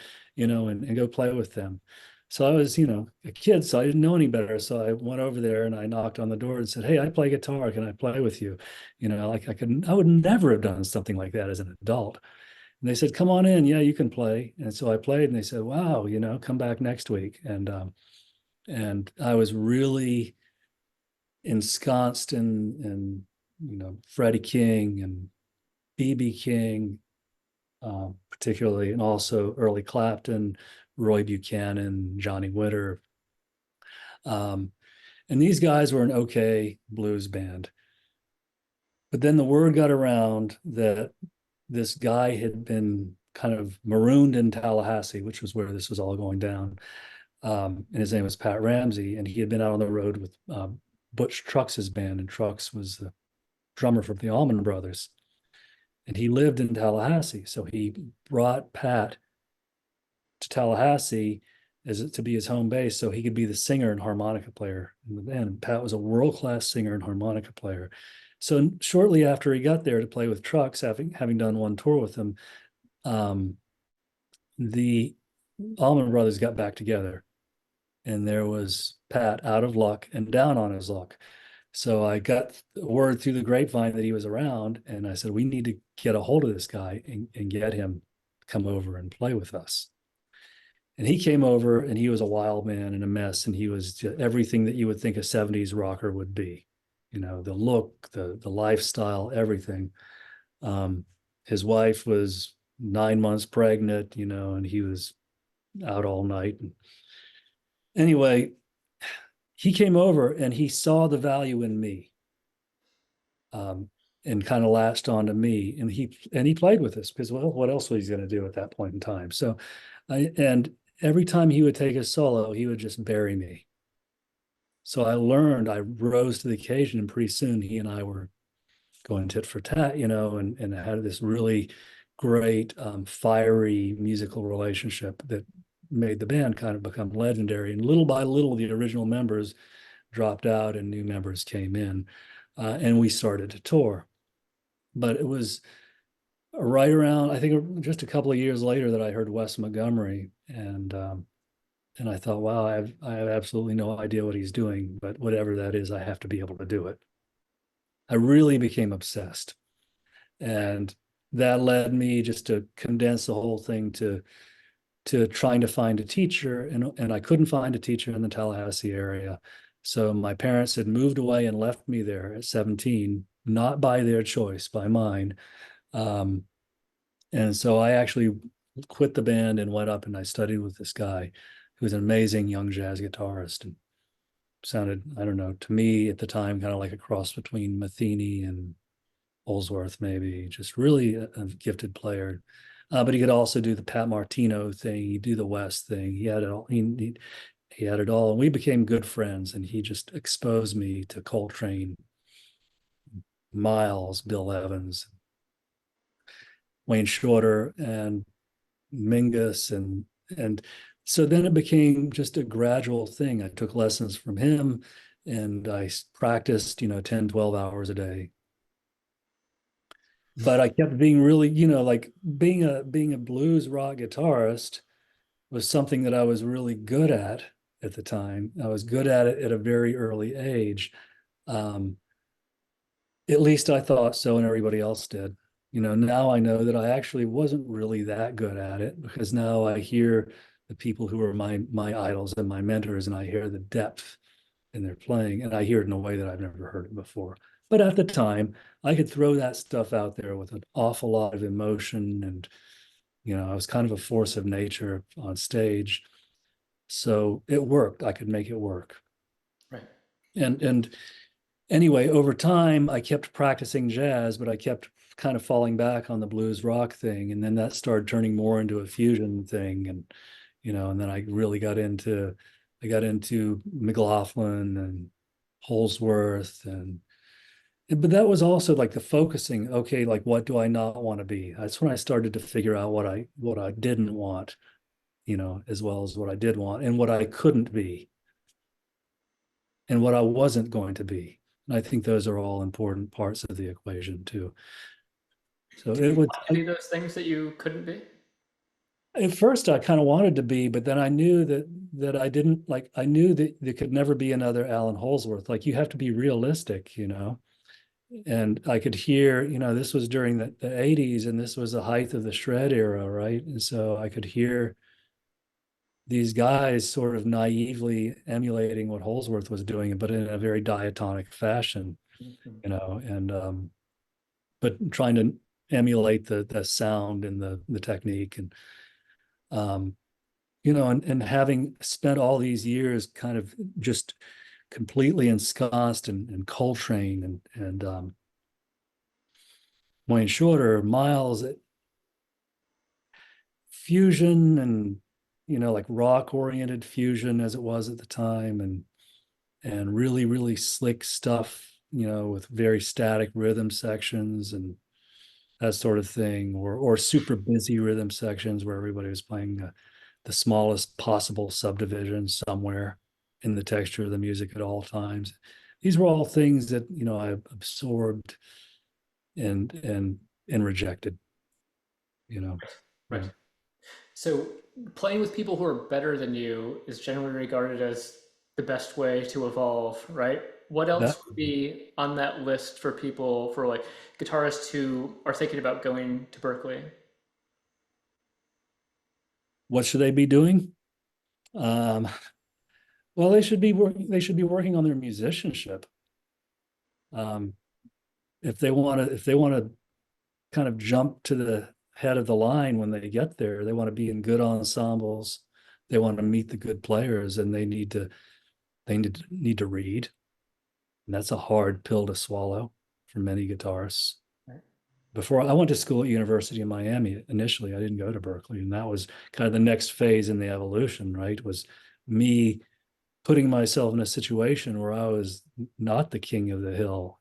go play with them. So I was, a kid, so I didn't know any better. So I went over there and I knocked on the door and said, hey, I play guitar. Can I play with you? Like I would never have done something like that as an adult. And they said, come on in. Yeah, you can play. And so I played, and they said, wow, come back next week. And I was really ensconced in Freddie King and B.B. King, particularly, and also early Clapton, Roy Buchanan, Johnny Winter. And these guys were an okay blues band. But then the word got around that this guy had been kind of marooned in Tallahassee, which was where this was all going down. And his name was Pat Ramsey, and he had been out on the road with Butch Trucks' band, and Trucks was the drummer from the Allman Brothers. And he lived in Tallahassee. So he brought Pat to Tallahassee to be his home base so he could be the singer and harmonica player in the band. And Pat was a world-class singer and harmonica player. So shortly after he got there to play with Trucks, having done one tour with him, the Allman Brothers got back together, and there was Pat out of luck and down on his luck. So I got word through the grapevine that he was around, and I said, we need to get a hold of this guy and get him to come over and play with us. And he came over, and he was a wild man and a mess, and he was everything that you would think a 70s rocker would be. The look, the lifestyle, everything. His wife was 9 months pregnant, and he was out all night. Anyway, he came over and he saw the value in me, and kind of latched onto me, and he played with us because, well, what else was he going to do at that point in time? So, and every time he would take a solo, he would just bury me. So I rose to the occasion, and pretty soon he and I were going tit for tat, and had this really great, fiery musical relationship that made the band kind of become legendary. And little by little, the original members dropped out and new members came in, and we started to tour. But it was right around, I think, just a couple of years later that I heard Wes Montgomery, and I thought, wow, I have absolutely no idea what he's doing, but whatever that is, I have to be able to do it. I really became obsessed. And that led me just to condense the whole thing to trying to find a teacher. And I couldn't find a teacher in the Tallahassee area. So my parents had moved away and left me there at 17, not by their choice, by mine. Um, and so I actually quit the band and went up and I studied with this guy who was an amazing young jazz guitarist and sounded, I don't know, to me at the time, kind of like a cross between Matheny and Holsworth, maybe. Just really a gifted player. But he could also do the Pat Martino thing. He'd do the West thing. He had it all. He had it all, and we became good friends. And he just exposed me to Coltrane, Miles, Bill Evans, Wayne Shorter, and Mingus, and so then it became just a gradual thing. I took lessons from him, and I practiced, 10, 12 hours a day. But I kept being really, like being a blues rock guitarist was something that I was really good at the time. I was good at it at a very early age. Um, at least I thought so, and everybody else did. Now I know that I actually wasn't really that good at it because now I hear the people who are my idols and my mentors, and I hear the depth in their playing, and I hear it in a way that I've never heard it before. But at the time, I could throw that stuff out there with an awful lot of emotion, and I was kind of a force of nature on stage, so it worked. I could make it work. Right. And anyway, over time, I kept practicing jazz, but I kept kind of falling back on the blues rock thing, and then that started turning more into a fusion thing, and then I really got into McLaughlin and Holsworth, but that was also like the focusing. Okay, like what do I not want to be? That's when I started to figure out what I didn't want, as well as what I did want and what I couldn't be and what I wasn't going to be. And I think those are all important parts of the equation too. So Did it you would, want to be those things that you couldn't be? at first I kind of wanted to be, but then I knew that I didn't, like, I knew that there could never be another Alan Holsworth. Like, you have to be realistic. And I could hear, this was during the 80s, and this was the height of the shred era, right? And so I could hear these guys sort of naively emulating what Holsworth was doing, but in a very diatonic fashion, Mhm. and but trying to emulate the sound and the technique, and um, and having spent all these years kind of just completely ensconced in Coltrane and Wayne Shorter, Miles, fusion, and like rock oriented fusion as it was at the time, and really really slick stuff, with very static rhythm sections and that sort of thing, or super busy rhythm sections where everybody was playing the smallest possible subdivision somewhere in the texture of the music at all times. These were all things that I absorbed and rejected. Right. Yeah. So playing with people who are better than you is generally regarded as the best way to evolve, right? What That else would be on that list for people, for like guitarists who are thinking about going to Berklee? what should they be doing? Um, well, they should be working on their musicianship. Um, if they want to kind of jump to the head of the line when they get there, they want to be in good ensembles, they want to meet the good players, and they need to read. And that's a hard pill to swallow for many guitarists. Right. Before I went to school at University of Miami initially, I didn't go to Berklee, and that was kind of the next phase in the evolution, right? Was me putting myself in a situation where I was not the king of the hill.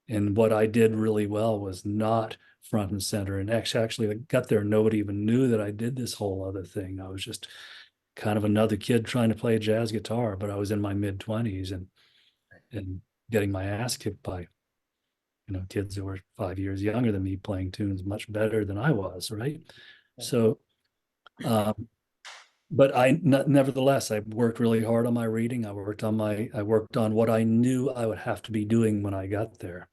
And what I did really well was not front and center. And actually, I got there, nobody even knew that I did this whole other thing. I was just kind of another kid trying to play jazz guitar, but I was in my mid 20s and getting my ass kicked by kids who were 5 years younger than me playing tunes much better than I was, right? Right. So, um, but nevertheless, I worked really hard on my reading. I worked on what I knew I would have to be doing when I got there,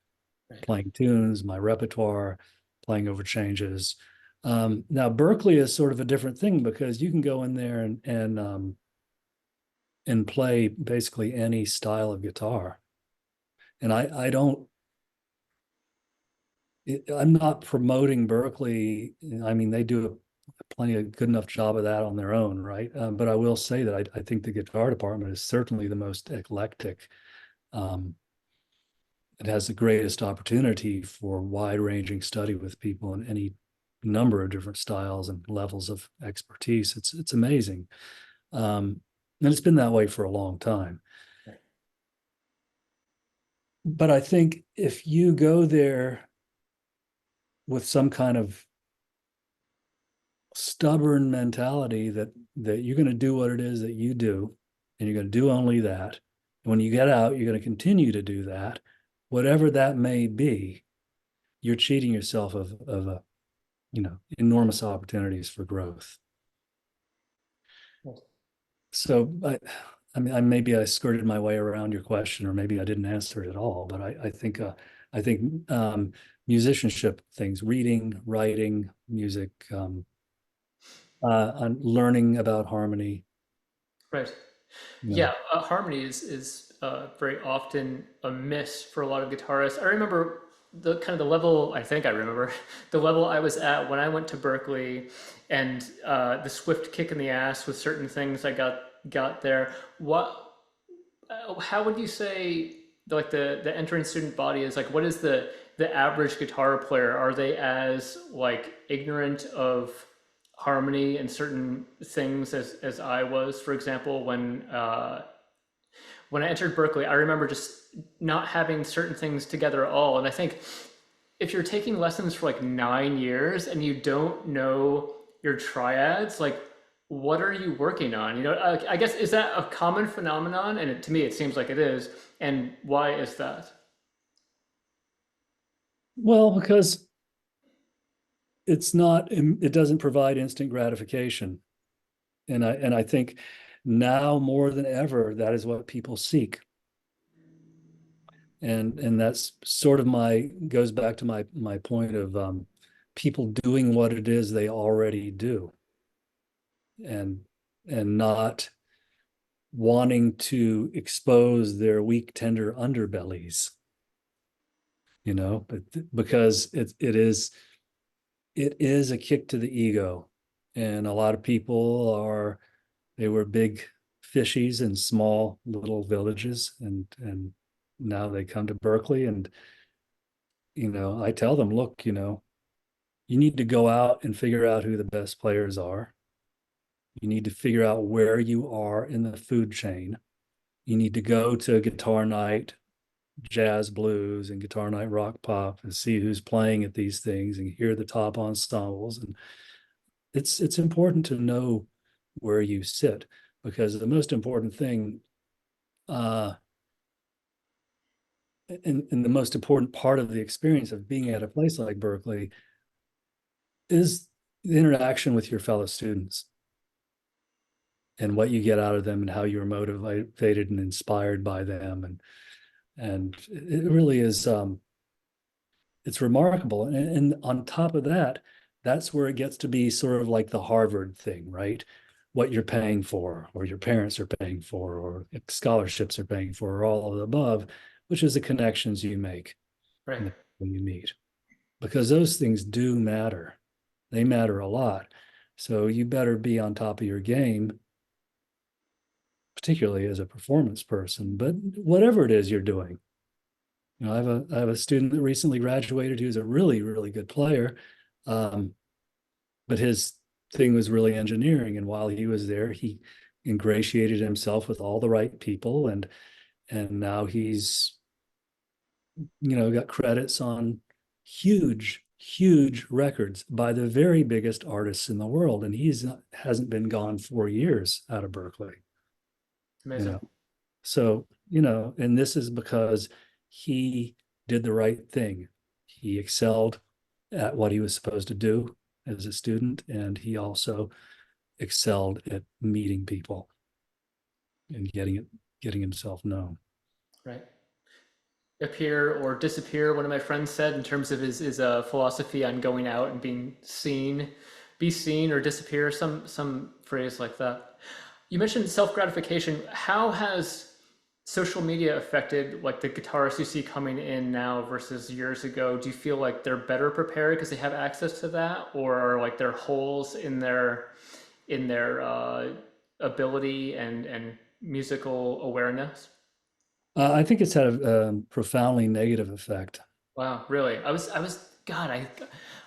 Right. playing tunes, my repertoire, playing over changes. Now Berklee is sort of a different thing because you can go in there and play basically any style of guitar. And I don't, I'm not promoting Berklee. I mean, they do plenty of good enough job of that on their own, right? But I will say that I think the guitar department is certainly the most eclectic. Um, it has the greatest opportunity for wide-ranging study with people in any number of different styles and levels of expertise. It's amazing, and it's been that way for a long time. But I think if you go there with some kind of stubborn mentality that you're going to do what it is that you do, and you're going to do only that. And when you get out, you're going to continue to do that, whatever that may be. You're cheating yourself of a, enormous opportunities for growth. So I mean, maybe I skirted my way around your question, or maybe I didn't answer it at all. But I think musicianship things, reading, writing, music, on learning about harmony. Right. You know, Yeah, harmony is very often a miss for a lot of guitarists. I remember the kind of the level. I think I remember the level I was at when I went to Berklee, and the swift kick in the ass with certain things I got there. What? How would you say like the entering student body is like? What is the average guitar player? Are they as like ignorant of harmony and certain things as I was, for example, when I entered Berklee, I remember just not having certain things together at all. And I think if you're taking lessons for like 9 years and you don't know your triads, like what are you working on? You know, I guess is that a common phenomenon? And to me, it seems like it is. And why is that? well, because it doesn't provide instant gratification. And I think now more than ever, that is what people seek. And that's sort of goes back to my point of people doing what it is they already do, and not wanting to expose their weak, tender underbellies, but because it is a kick to the ego. And a lot of people they were big fishies in small little villages, and now they come to Berklee, and I tell them, look, you need to go out and figure out who the best players are. You need to figure out where you are in the food chain. You need to go to guitar night jazz blues and guitar night rock pop and see who's playing at these things and hear the top ensembles. And it's important to know where you sit, because the most important thing, uh, and the most important part of the experience of being at a place like Berklee is the interaction with your fellow students and what you get out of them and how you're motivated and inspired by them. And it really is, it's remarkable. And on top of that, that's where it gets to be sort of like the Harvard thing, right? What you're paying for, or your parents are paying for, or scholarships are paying for, or all of the above, which is the connections you make Right. when you meet, because those things do matter. They matter a lot. So you better be on top of your game, particularly as a performance person, but whatever it is you're doing. I have a student that recently graduated who's a really, really good player. But his thing was really engineering. And while he was there, he ingratiated himself with all the right people. And now he's, got credits on huge, huge records by the very biggest artists in the world. And hasn't been gone 4 years out of Berklee, you Amazing. know. So, and this is because he did the right thing. He excelled at what he was supposed to do as a student, and he also excelled at meeting people and getting himself known. Right. Appear or disappear, one of my friends said, in terms of his philosophy on going out and being seen, be seen or disappear, some phrase like that. You mentioned self-gratification. How has social media affected like the guitarists you see coming in now versus years ago? Do you feel like they're better prepared because they have access to that, or are like there holes in their ability and musical awareness? I think it's had a profoundly negative effect. Wow, really? God,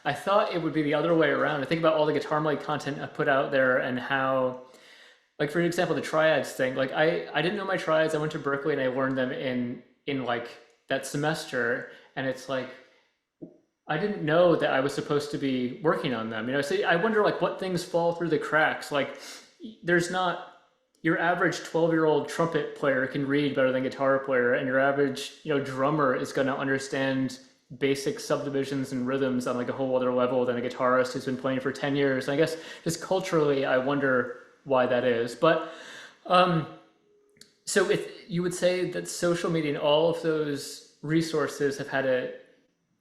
I thought it would be the other way around. I think about all the Guitarmalade content I put out there and how, like for example, the triads thing. Like I didn't know my triads. I went to Berklee and I learned them in like that semester, and it's like I didn't know that I was supposed to be working on them. So I wonder like what things fall through the cracks. Like there's not your average 12-year-old trumpet player can read better than guitar player, and your average, drummer is going to understand basic subdivisions and rhythms on like a whole other level than a guitarist who's been playing for 10 years. And I guess just culturally, I wonder why that is. But um, so if you would say that social media and all of those resources have had a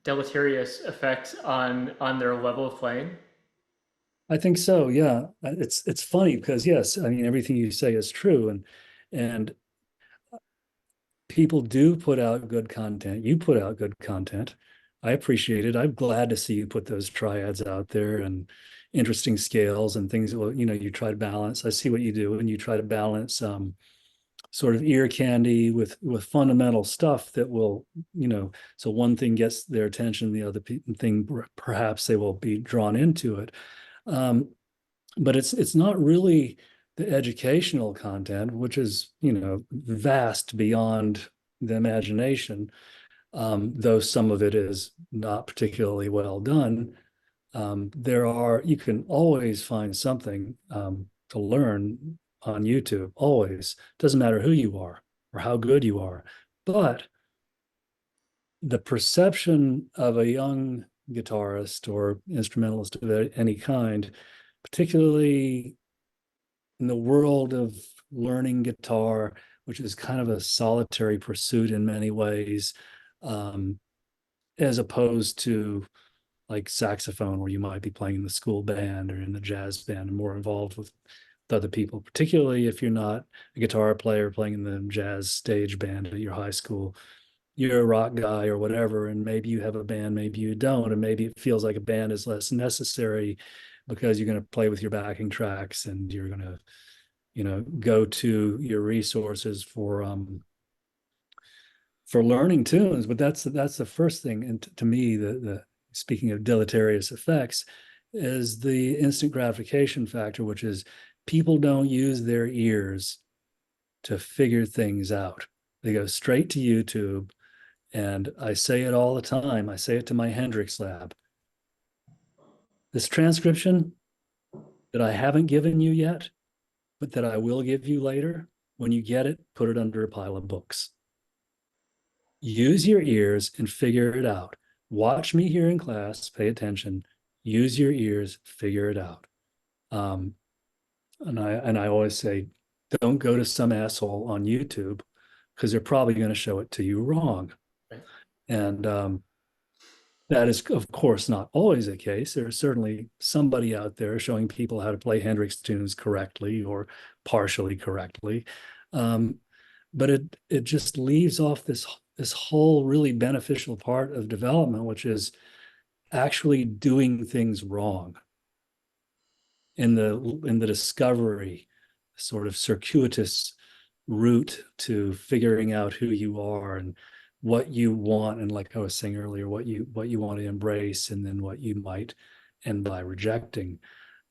deleterious effect on their level of playing. I think so. Yeah, it's funny because yes, I mean everything you say is true, and people do put out good content. You put out good content. I appreciate it. I'm glad to see you put those triads out there and interesting scales and things. Well, you try to balance. I see what you do, and you try to balance sort of ear candy with fundamental stuff that will, so one thing gets their attention, the other thing perhaps they will be drawn into it. Um, but it's not really the educational content, which is vast beyond the imagination. Though some of it is not particularly well done, you can always find something to learn on YouTube. Always, doesn't matter who you are or how good you are, but the perception of a young guitarist or instrumentalist of any kind, particularly in the world of learning guitar, which is kind of a solitary pursuit in many ways, um, as opposed to like saxophone, where you might be playing in the school band or in the jazz band and more involved with other people, particularly if you're not a guitar player playing in the jazz stage band at your high school. You're a rock guy or whatever, and maybe you have a band, maybe you don't, and maybe it feels like a band is less necessary because you're going to play with your backing tracks and you're going to go to your resources for learning tunes. But that's the first thing. And to me, the speaking of deleterious effects, is the instant gratification factor, which is people don't use their ears to figure things out. They go straight to YouTube. And I say it all the time. I say it to my Hendrix lab. This transcription that I haven't given you yet, but that I will give you later, when you get it, put it under a pile of books. Use your ears and figure it out. Watch me here in class, pay attention, use your ears, figure it out. And I always say, don't go to some asshole on YouTube because they're probably going to show it to you wrong. Right. And that is, of course, not always the case. There's certainly somebody out there showing people how to play Hendrix tunes correctly or partially correctly. Um, but it just leaves off this whole really beneficial part of development, which is actually doing things wrong in the discovery, sort of circuitous route to figuring out who you are and what you want, and like I was saying earlier, what you want to embrace, and then what you might end by rejecting,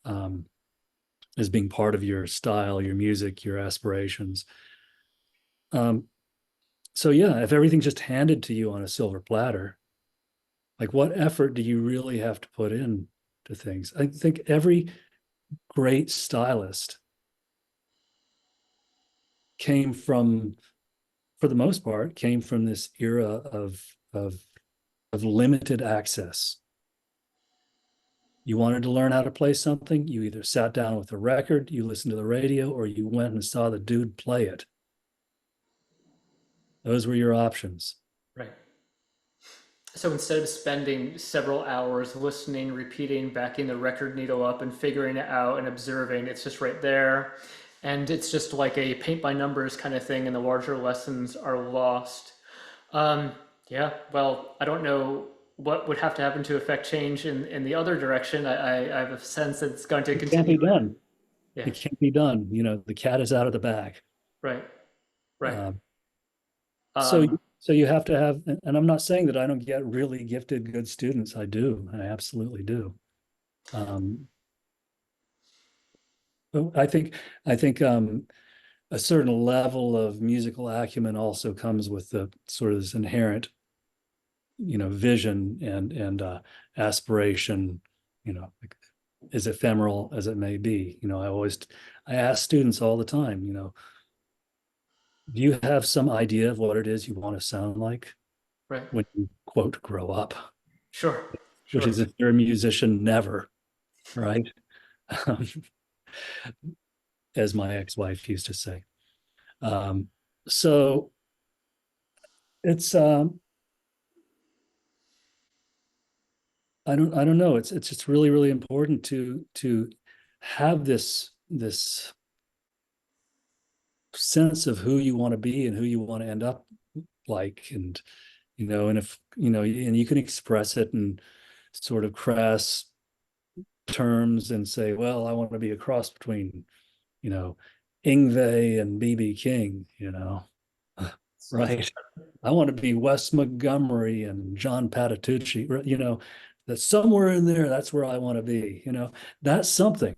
um, as being part of your style, your music, your aspirations. Um, so yeah, if everything's just handed to you on a silver platter, like what effort do you really have to put in to things? I think every great stylist came from, for the most part, came from this era of limited access. You wanted to learn how to play something, you either sat down with a record, you listened to the radio, or you went and saw the dude play it. Those were your options. Right. So instead of spending several hours listening, repeating, backing the record needle up and figuring it out and observing, it's just right there. and it's just like a paint by numbers kind of thing, and the larger lessons are lost. Um, yeah, well, I don't know what would have to happen to affect change in the other direction. I have a sense that it's going to It can't continue. be done. Yeah, It can't be done. The cat is out of the bag. right, right. Um, so Um, so you have to have, and I'm not saying that I don't get really gifted, good students. I do. I absolutely do. Um, but I think a certain level of musical acumen also comes with the sort of this inherent, vision and aspiration, like, as ephemeral as it may be. I ask students all the time, do you have some idea of what it is you want to sound like right. when you quote grow up? Sure, Which sure. is, if you're a musician, never, right? As my ex-wife used to say. Um, so it's I don't know. It's just really, really important to have this sense of who you want to be and who you want to end up like. And if and you can express it in sort of crass terms and say, well, I want to be a cross between, you know, Ingve and BB King, right? I want to be Wes Montgomery and John Patitucci, that somewhere in there, that's where I want to be, that's something.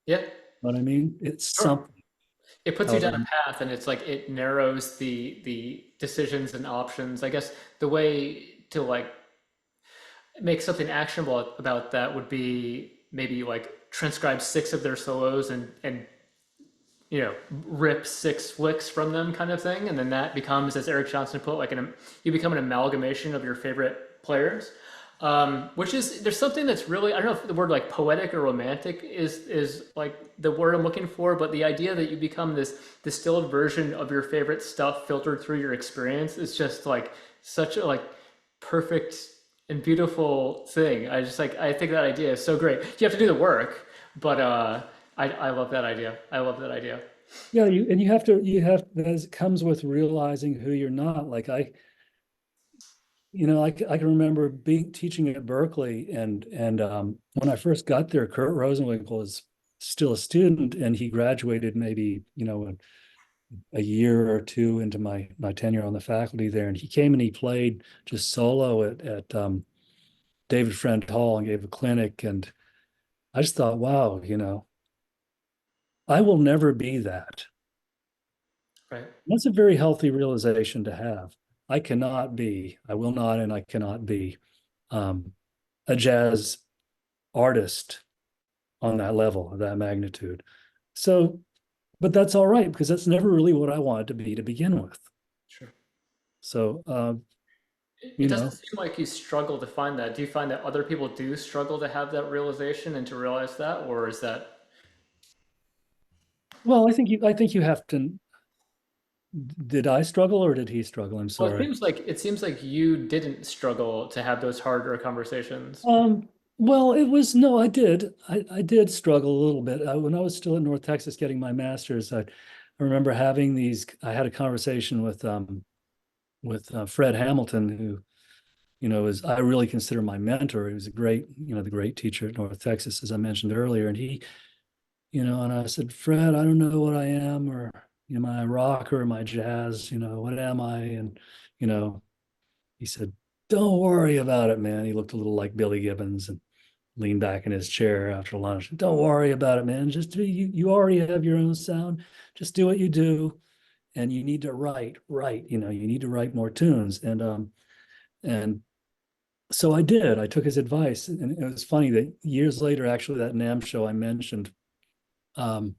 Yeah, What I mean? It's sure. something. It puts you However, down a path, and it's like it narrows the decisions and options. I guess the way to like make something actionable about that would be maybe like transcribe six of their solos and rip six flicks from them kind of thing, and then that becomes, as Eric Johnson put, like you become an amalgamation of your favorite players. Which is, there's something that's really, I don't know if the word like poetic or romantic is like the word I'm looking for, but the idea that you become this distilled version of your favorite stuff filtered through your experience is just like such a like perfect and beautiful thing. I think that idea is so great. You have to do the work, but I love that idea. I love that idea. yeah, you have, as it comes with realizing who you're not. Like I can remember being teaching at Berklee, and when I first got there, Kurt Rosenwinkel was still a student, and he graduated maybe a year or two into my tenure on the faculty there, and he came and he played just solo at David Friend Hall and gave a clinic, and I just thought, wow, I will never be that. Right. That's a very healthy realization to have. I will not, and I cannot be um, a jazz artist on that level, of that magnitude. So, but that's all right, because that's never really what I wanted to be to begin with. Sure. So, It you doesn't know, seem like you struggle to find that. Do you find that other people do struggle to have that realization and to realize that, or is that? well, I think you have to. Did I struggle or did he struggle? I'm Well, sorry. it seems like you didn't struggle to have those harder conversations. Well, it was no, I did. I did struggle a little bit. When I was still in North Texas getting my master's, I remember having these. I had a conversation with Fred Hamilton, who is, I really consider my mentor. He was a great, the great teacher at North Texas, as I mentioned earlier. And and I said, Fred, I don't know what I am, or am I rock or am I jazz? What am I? And you know, he said, don't worry about it, man. He looked a little like Billy Gibbons and leaned back in his chair after lunch. Don't worry about it, man. Just you already have your own sound. Just do what you do, and you need to write. You need to write more tunes, and so I did. I took his advice, and it was funny that years later, actually, that NAMM show I mentioned, um,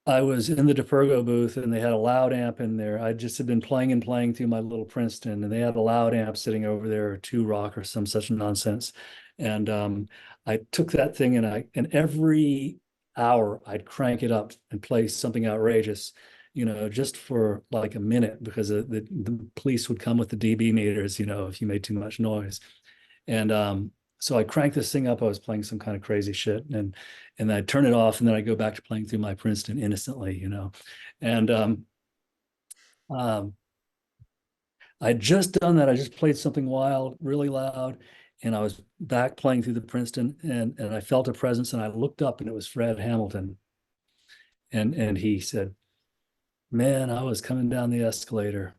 I was in the DePergo booth and they had a loud amp in there. I just had been playing and playing through my little Princeton, and they had a loud amp sitting over there, or two rock or some such nonsense. And I took that thing, and every hour I'd crank it up and play something outrageous, just for like a minute, because the police would come with the dB meters, if you made too much noise. And So I cranked this thing up. I was playing some kind of crazy shit, and I turn it off, and then I go back to playing through my Princeton innocently, And um, I'd just done that. I just played something wild, really loud, and I was back playing through the Princeton, and I felt a presence, and I looked up, and it was Fred Hamilton, and he said, "Man, I was coming down the escalator.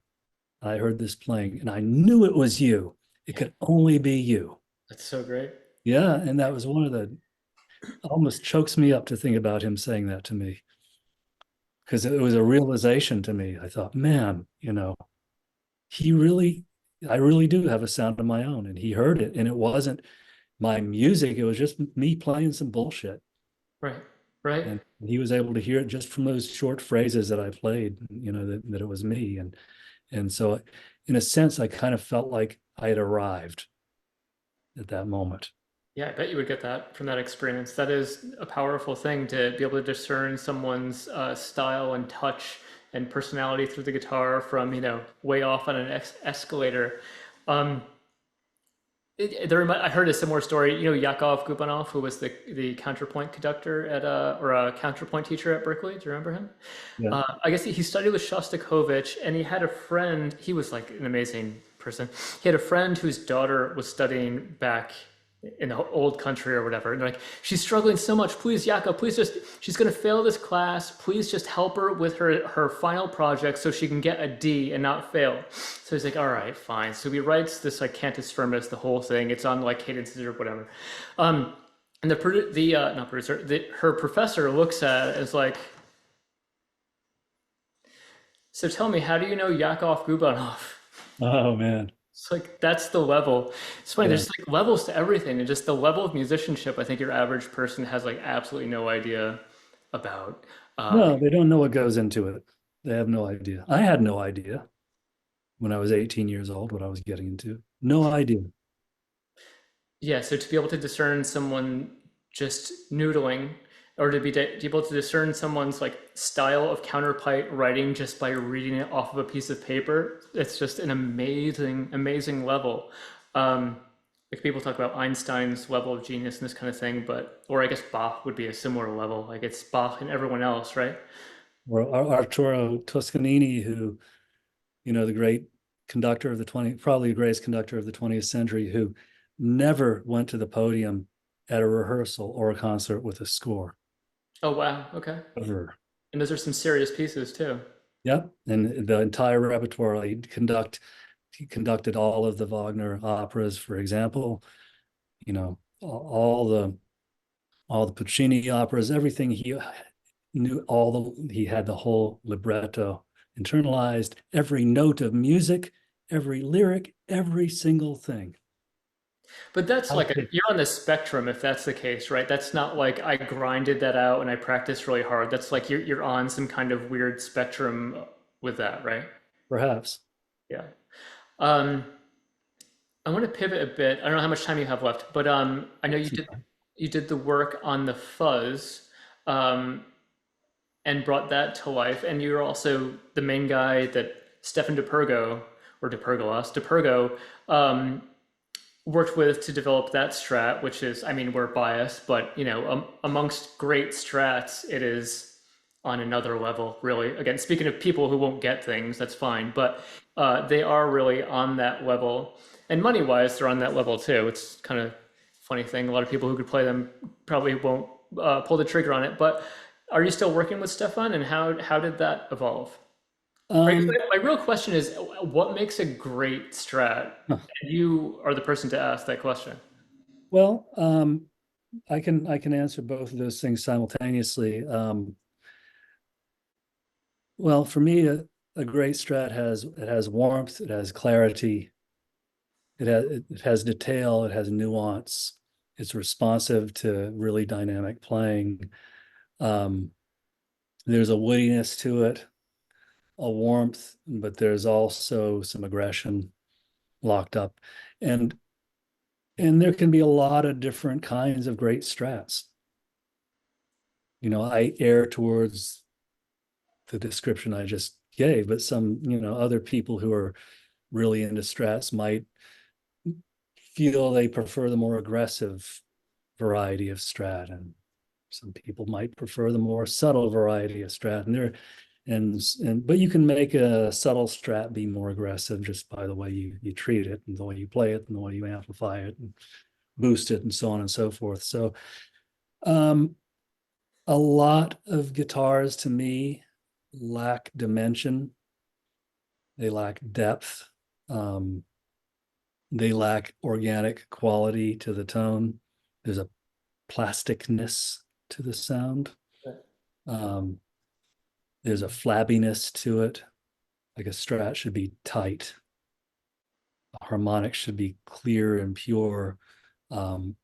I heard this playing, and I knew it was you. It could only be you." That's so great. Yeah, and that was one of the almost chokes me up to think about him saying that to me, because it was a realization to me. I thought, man, he really, I really do have a sound of my own, and he heard it, and it wasn't my music. It was just me playing some bullshit. Right. Right. And he was able to hear it just from those short phrases that I played, that it was me. And so in a sense, I kind of felt like I had arrived at that moment. Yeah, I bet you would get that from that experience. That is a powerful thing to be able to discern someone's style and touch and personality through the guitar from, way off on an escalator. Um, I heard a similar story. Yakov Gubanov, who was the counterpoint conductor or a counterpoint teacher at Berklee. Do you remember him? Yeah. I guess he studied with Shostakovich, and he had a friend. He was like an amazing person. He had a friend whose daughter was studying back in the old country or whatever. And they're like, she's struggling so much. Please, Yakov, she's going to fail this class. Please just help her with her final project so she can get a D and not fail. So he's like, all right, fine. So he writes this like Cantus Firmus, the whole thing. It's on like cadences or whatever. And not producer, her professor looks at it and is like, so tell me, how do you know Yakov Gubanov? Oh man. It's like that's the level. It's funny. Yeah. There's like levels to everything, and just the level of musicianship. I think your average person has like absolutely no idea about. No, they don't know what goes into it. They have no idea. I had no idea when I was 18 years old what I was getting into. No idea. Yeah, so to be able to discern someone just noodling, or to be able to discern someone's like style of counterpoint writing just by reading it off of a piece of paper, it's just an amazing, amazing level. Um, like people talk about Einstein's level of genius and this kind of thing, or I guess Bach would be a similar level. Like it's Bach and everyone else, right? Or Arturo Toscanini, who, the great conductor of probably the greatest conductor of the 20th century, who never went to the podium at a rehearsal or a concert with a score. Oh, wow. Okay. Ever. And those are some serious pieces too. Yep. And the entire repertoire, he conducted all of the Wagner operas, for example, all the Puccini operas, everything. He knew he had the whole libretto internalized, every note of music, every lyric, every single thing. But that's you're on the spectrum if that's the case, right? That's not like I grinded that out and I practiced really hard. That's like you're on some kind of weird spectrum with that, right? Perhaps. Yeah. Um, I want to pivot a bit. I don't know how much time you have left, but I know you did the work on the fuzz, um, and brought that to life. And you're also the main guy that Stefan DePergo, worked with to develop that strat, which is, I mean, we're biased, but amongst great strats, it is on another level, really. Again, speaking of people who won't get things, that's fine, but they are really on that level. And money-wise, they're on that level too. It's kind of funny thing. A lot of people who could play them probably won't pull the trigger on it. But are you still working with Stefan, and how did that evolve? My real question is, what makes a great strat? And you are the person to ask that question. Well, I can answer both of those things simultaneously. Well, for me, a great strat has warmth, it has clarity, it has detail, it has nuance. It's responsive to really dynamic playing. There's a woodiness to it, a warmth, but there's also some aggression locked up. And there can be a lot of different kinds of great strats. I err towards the description I just gave, but some, other people who are really into strats might feel they prefer the more aggressive variety of Strat, and some people might prefer the more subtle variety of Strat. And but you can make a subtle Strat be more aggressive just by the way you treat it, and the way you play it, and the way you amplify it and boost it, and so on and so forth. So um, a lot of guitars to me lack dimension. They lack depth. Um, they lack organic quality to the tone. There's a plasticness to the sound. Um, there's a flabbiness to it. Like a Strat should be tight. A harmonic should be clear and pure. And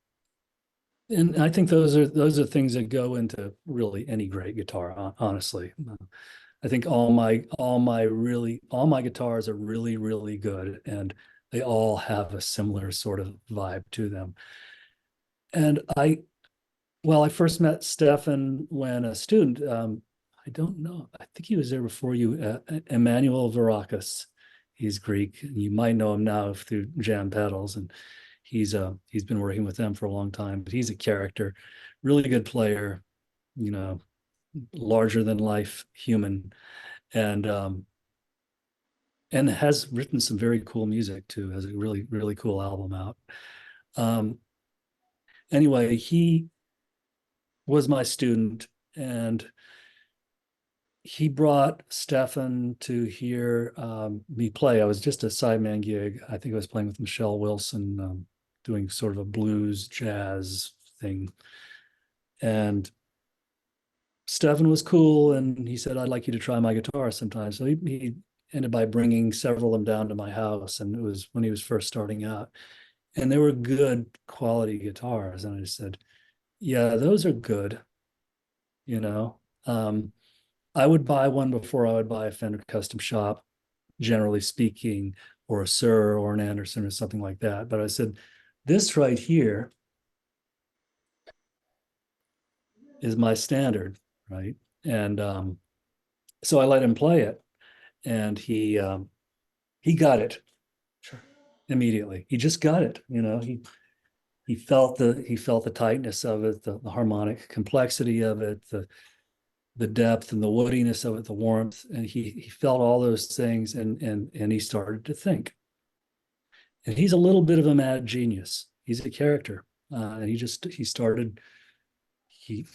I think those are things that go into really any great guitar, honestly. I think all my guitars are really, really good, and they all have a similar sort of vibe to them. And I first met Stefan when a student, I don't know, I think he was there before you, Emmanuel Varakis. He's Greek, and you might know him now through Jam Pedals, and he's been working with them for a long time, but he's a character, really good player, you know, larger than life human, and and has written some very cool music too, has a really, really cool album out. Um, anyway, he was my student, and he brought Stefan to hear me play. I was just a sideman gig. I think I was playing with Michelle Wilson, doing sort of a blues jazz thing. And Stefan was cool, and he said, "I'd like you to try my guitar sometime." So he ended by bringing several of them down to my house, and it was when he was first starting out. And they were good quality guitars. And I just said, "Yeah, those are good, you know." I would buy one before I would buy a Fender Custom Shop, generally speaking, or a Sir or an Anderson or something like that. But I said, this right here is my standard, right? And so I let him play it, and he got it Sure. immediately. He just got it, you know. He felt the tightness of it, the harmonic complexity of it, the depth and the woodiness of it, the warmth, and he felt all those things, and he started to think. And he's a little bit of a mad genius. He's a character, and he started. He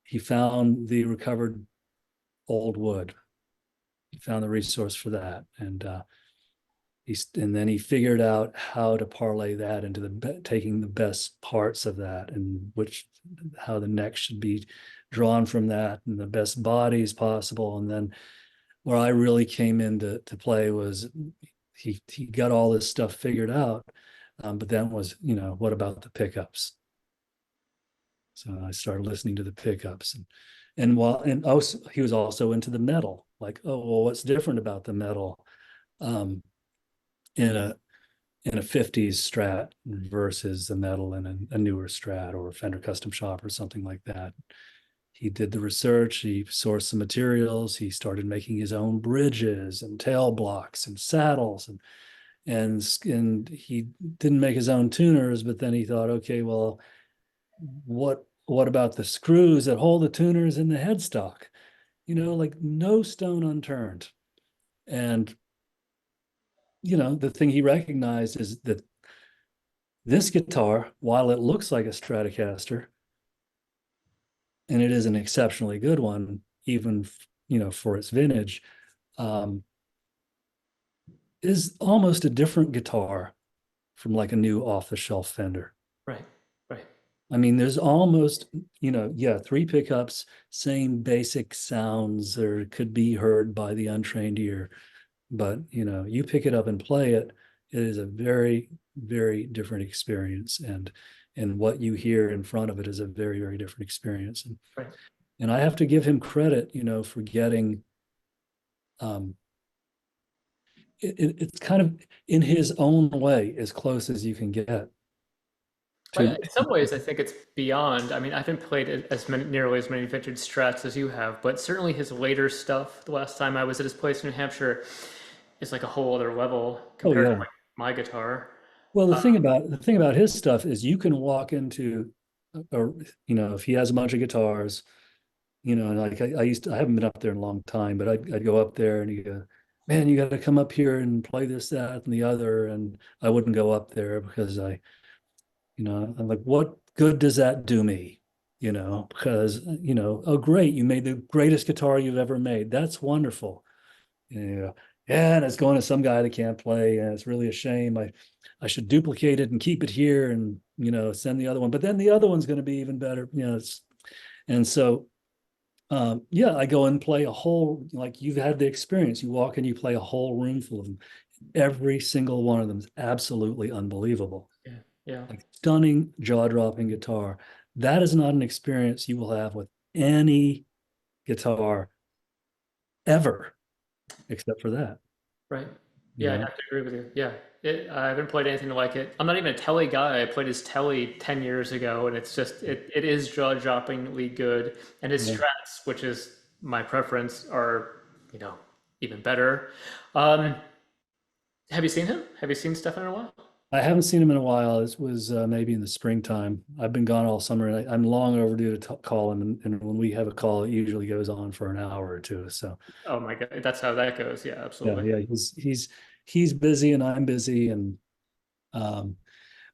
he found the recovered old wood. He found the resource for that, and then he figured out how to parlay that into taking the best parts of that, and how the neck should be drawn from that, and the best bodies possible. And then where I really came into play was he got all this stuff figured out, but then was, what about the pickups? So I started listening to the pickups, and also he was also into the metal. Like, oh well, what's different about the metal um, in a 50s Strat versus the metal in a newer Strat or a Fender Custom Shop or something like that? He did the research, he sourced some materials, he started making his own bridges and tail blocks and saddles, and he didn't make his own tuners, but then he thought, okay, well, what about the screws that hold the tuners in the headstock? Like no stone unturned. And the thing he recognized is that this guitar, while it looks like a Stratocaster, and it is an exceptionally good one, even for its vintage, is almost a different guitar from like a new off-the-shelf Fender. Right. Right. I mean, there's almost, three pickups, same basic sounds, or could be heard by the untrained ear. But, you pick it up and play it, it is a very, very different experience. And what you hear in front of it is a very, very different experience. Right. And I have to give him credit, for getting, it's kind of in his own way as close as you can get Well, to. in some ways, I think it's beyond. I mean, I haven't played nearly as many vintage Strats as you have, but certainly his later stuff. The last time I was at his place in New Hampshire is like a whole other level Oh compared to yeah. like my guitar. Well, the thing about his stuff is you can walk into, or if he has a bunch of guitars, and like I haven't been up there in a long time, but I'd go up there and you go, man, you got to come up here and play this, that, and the other, and I wouldn't go up there because I'm like, what good does that do me? Because oh great, you made the greatest guitar you've ever made. That's wonderful. Yeah. Yeah, and it's going to some guy that can't play, and it's really a shame. I should duplicate it and keep it here and send the other one. But then the other one's going to be even better. And so yeah, I go and play a whole, like you've had the experience. You walk in, you play a whole room full of them. Every single one of them is absolutely unbelievable. Yeah, yeah, Like stunning, jaw-dropping guitar. That is not an experience you will have with any guitar ever, except for that. right. You Yeah, I'd know? have to agree with you. Yeah, I haven't played anything like it. I'm not even a Telly guy. I played his Telly 10 years ago, and it's just it is jaw-droppingly good. And his Yeah. Strats, which is my preference, are you know even better. Um, have you seen him? Have you seen Stefan in a while? I haven't seen him in a while. This was maybe in the springtime. I've been gone all summer, and I'm long overdue to call him. And when we have a call, it usually goes on for an hour or two. So Oh my God, that's how that goes. Yeah, yeah, absolutely. yeah, he's busy and I'm busy, and um,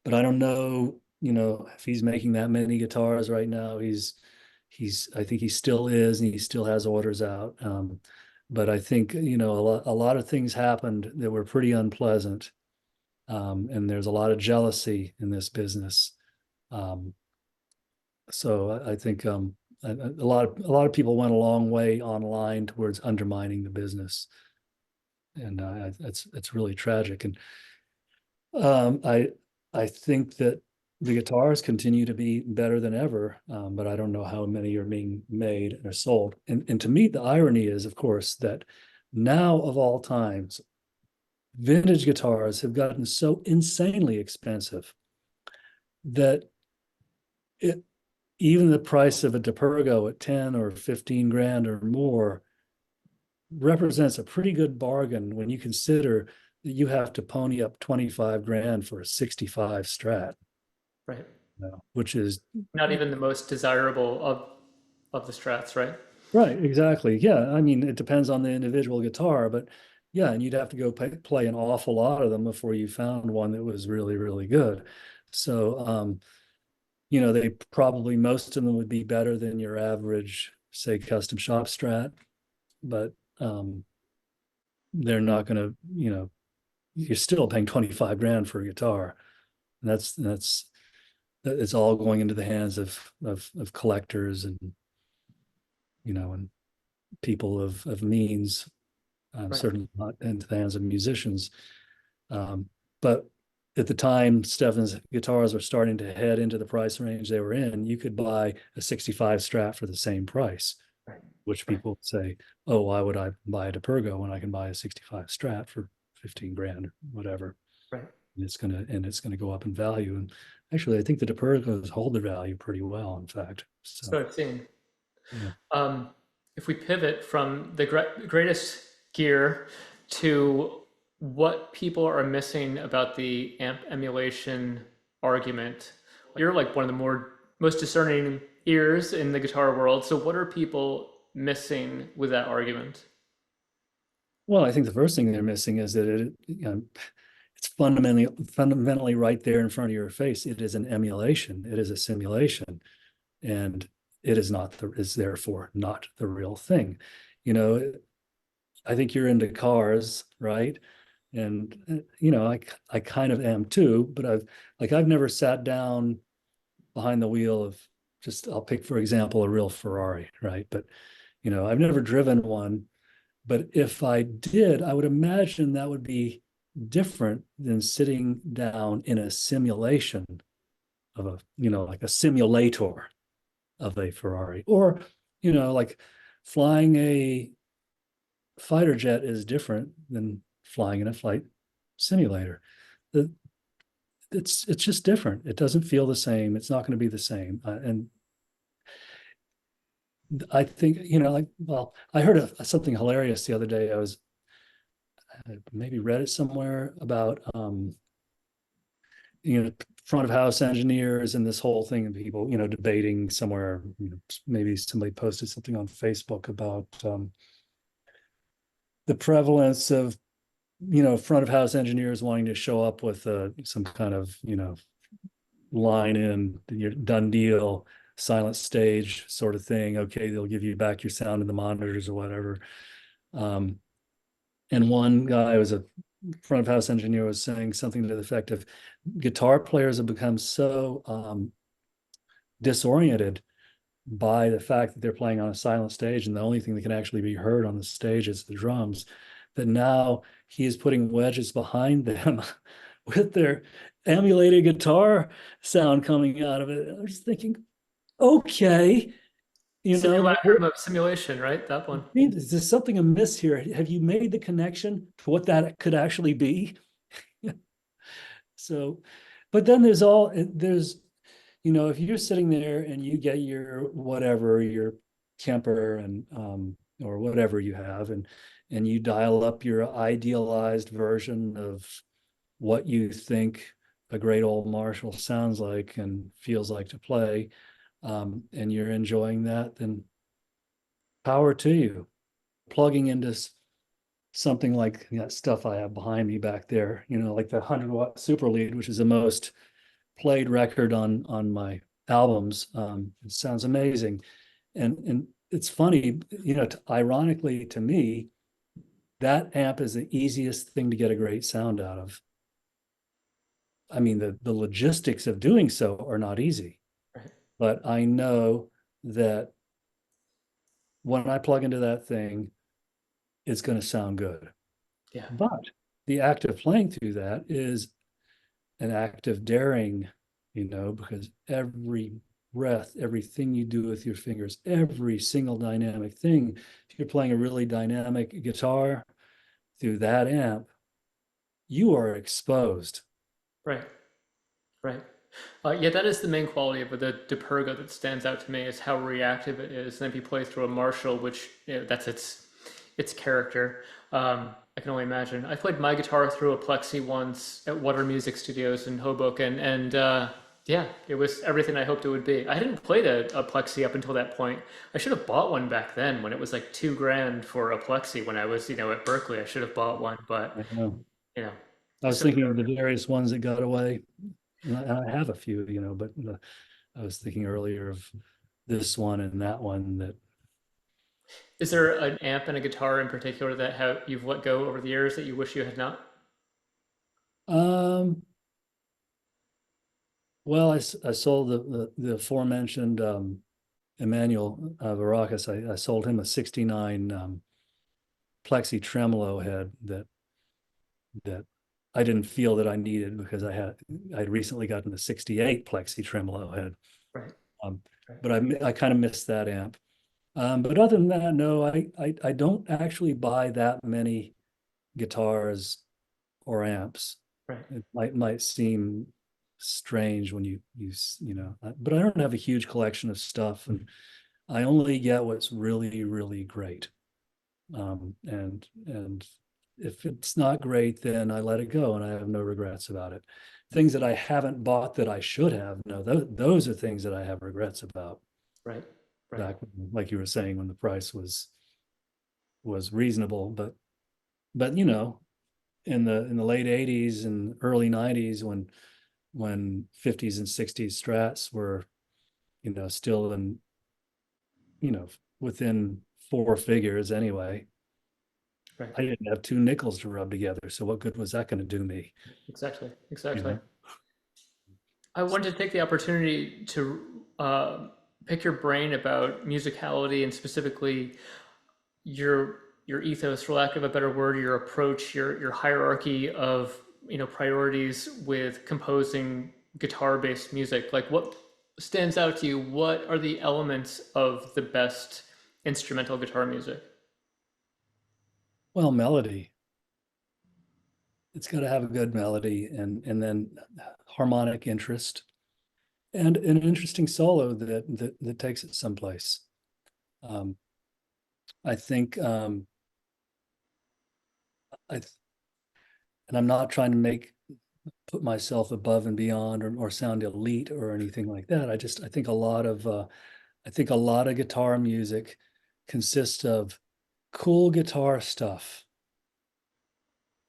but I don't know, if he's making that many guitars right now. I think he still is, and he still has orders out. But I think a lot of things happened that were pretty unpleasant. And there's a lot of jealousy in this business. Um, so I think a lot of people went a long way online towards undermining the business, and it's really tragic. And um, I I think that the guitars continue to be better than ever, but I don't know how many are being made and are sold. And to me, the irony is, of course, that now of all times, vintage guitars have gotten so insanely expensive that it even the price of a DePergo at 10 or 15 grand or more represents a pretty good bargain when you consider that you have to pony up 25 grand for a 65 Strat, Right. which is Not even the most desirable of the Strats, right? right, exactly. Yeah, I mean, it depends on the individual guitar, but yeah, and you'd have to go play an awful lot of them before you found one that was really, really good. So, they probably most of them would be better than your average, say, custom shop Strat, but they're not going to, you're still paying 25 grand for a guitar. And that's it's all going into the hands of collectors and people of means, Right. certainly not into the hands of musicians. But at the time Stefan's guitars were starting to head into the price range they were in, you could buy a 65 Strat for the same price, Right. which Right. people say, oh, why would I buy a DePergo when I can buy a 65 Strat for 15 grand or whatever? Right. And it's gonna go up in value. And actually, I think the DePergos hold their value pretty well, in fact. So So I've seen. yeah. Um, if we pivot from the greatest gear to what people are missing about the amp emulation argument, you're like one of the most discerning ears in the guitar world. So what are people missing with that argument? Well, I think the first thing they're missing is that it's fundamentally right there in front of your face. It is an emulation. It is a simulation, and it is therefore not the real thing. You know, I think you're into cars, right? And I kind of am too, but I've never sat down behind the wheel of, just I'll pick for example a real Ferrari, right? But I've never driven one, but if I did, I would imagine that would be different than sitting down in a simulation of like a simulator of a Ferrari, or like flying a fighter jet is different than flying in a flight simulator. The, it's just different. It doesn't feel the same. It's not going to be the same. And I think like, well, I heard something hilarious the other day. I maybe read it somewhere about front of house engineers and this whole thing, and people, debating somewhere, maybe somebody posted something on Facebook about the prevalence of, front of house engineers wanting to show up with some kind of, line in your done deal, silent stage sort of thing. Okay, they'll give you back your sound in the monitors or whatever. And one guy was a front of house engineer was saying something to the effect of guitar players have become so disoriented by the fact that they're playing on a silent stage and the only thing that can actually be heard on the stage is the drums, that now he is putting wedges behind them with their emulated guitar sound coming out of it. I'm just thinking, okay, Simulacrum of simulation, right? That one. is there something amiss here? Have you made the connection to what that could actually be? So, but then there's, if you're sitting there and you get your whatever, your Kemper and or whatever you have, and you dial up your idealized version of what you think a great old Marshall sounds like and feels like to play, and you're enjoying that, then power to you. Plugging into something like that stuff I have behind me back there, like the 100-watt Super Lead, which is the most played record on my albums. It sounds amazing. And it's funny, ironically to me, that amp is the easiest thing to get a great sound out of. I mean, the logistics of doing so are not easy, Right. but I know that when I plug into that thing, it's going to sound good. Yeah. But the act of playing through that is an act of daring, because every breath, everything you do with your fingers, every single dynamic thing, if you're playing a really dynamic guitar through that amp, you are exposed. Right. Right. Yeah, that is the main quality of the Superga that stands out to me is how reactive it is. And if you play through a Marshall, which that's its character, I can only imagine. I played my guitar through a Plexi once at Water Music Studios in Hoboken, and yeah, it was everything I hoped it would be. I hadn't played a Plexi up until that point. I should have bought one back then when it was like $2,000 for a Plexi when I was, at Berklee. I should have bought one, but I know. you know, I was so thinking of the various ones that got away. And I have a few, but I was thinking earlier of this one and that one that, is there an amp and a guitar in particular that you've let go over the years that you wish you had not? um, well, I sold the aforementioned Emmanuel Varakis. I sold him a 69 Plexi tremolo head that I didn't feel that I needed because I'd recently gotten a 68 Plexi tremolo head. Right. Um, Right. but I kind of missed that amp. But other than that, no, I don't actually buy that many guitars or amps. Right. It might seem strange when but I don't have a huge collection of stuff, and I only get what's really, really great. And if it's not great, then I let it go, and I have no regrets about it. Things that I haven't bought that I should have, no, those are things that I have regrets about. Right. Right. Back, like you were saying, when the price was reasonable, but in the late 80s and early 90s, when 50s and 60s Strats were still in within four figures anyway, Right. I didn't have two nickels to rub together, so what good was that going to do me? Exactly. you Exactly. know I wanted to take the opportunity to pick your brain about musicality and specifically your ethos, for lack of a better word, your approach, your hierarchy of priorities with composing guitar-based music. Like, what stands out to you? What are the elements of the best instrumental guitar music? well, melody, it's got to have a good melody, and then harmonic interest, and an interesting solo that takes it someplace. um, I think I and I'm not trying to make put myself above and beyond or sound elite or anything like that. I think a lot of guitar music consists of cool guitar stuff.